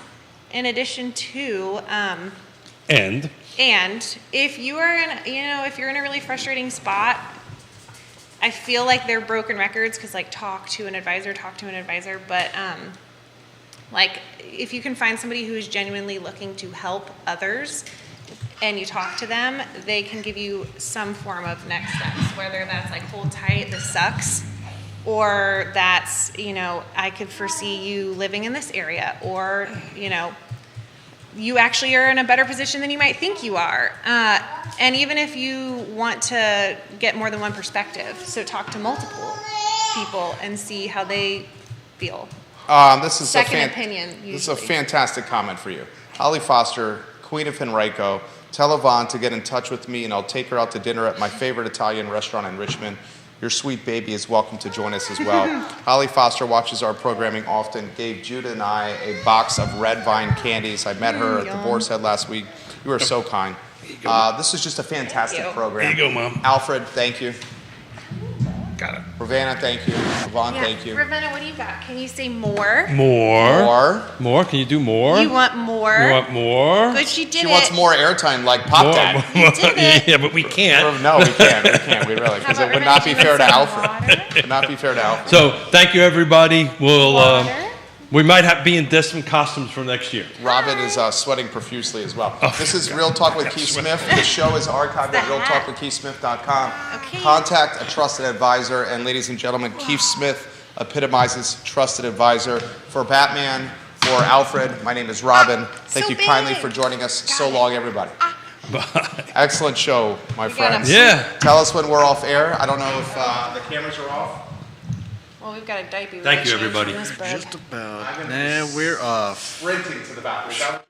In addition to, And and if you are if you're in a really frustrating spot, I feel like they're broken records, because like talk to an advisor, but like if you can find somebody who is genuinely looking to help others and you talk to them, they can give you some form of next steps, whether that's like hold tight, this sucks, or that's, I could foresee you living in this area, or, you actually are in a better position than you might think you are. And even if you want to get more than one perspective, so talk to multiple people and see how they feel. This is Second a opinion, This is a usually. fantastic comment for you. Holly Foster, Queen of Henrico, tell Yvonne to get in touch with me and I'll take her out to dinner at my favorite Italian restaurant in Richmond. Your sweet baby is welcome to join us as well. Holly Foster watches our programming often, gave Judah and I a box of Red Vine candies. I met her at the Boar's Head last week. You are so kind. This is just a fantastic Thank you. program. Here you go, Mom. Alfred, thank you. got it. Ravanna, thank you. Yvonne, thank you. Ravenna, what do you got? Can you say more? More. Can you do more? You want more? You want more? But she did She it. wants more airtime like Pop Dad. You did it. Yeah, but we can't. No, we can't. We really, How because it about would not be Ravenna, fair to some Alfred. water? It would not be fair to Alfred. So thank you, everybody. We'll Water? we might be in different costumes for next year. Robin is sweating profusely as well. This is Real Talk with Keith Smith. The show is archived at realtalkwithkeithsmith.com. Okay. Contact a trusted advisor. And ladies and gentlemen, Keith Smith epitomizes trusted advisor. For Batman, for Alfred, my name is Robin. Thank So you kindly big. for joining us. Got So it. long, everybody. Bye. Excellent show, my We got friends. Yeah. Tell us when we're off air. I don't know if the cameras are off. Well, we've got a diaper. Thank you, everybody. Just about. Nah, we're off. Sprinting to the bathroom.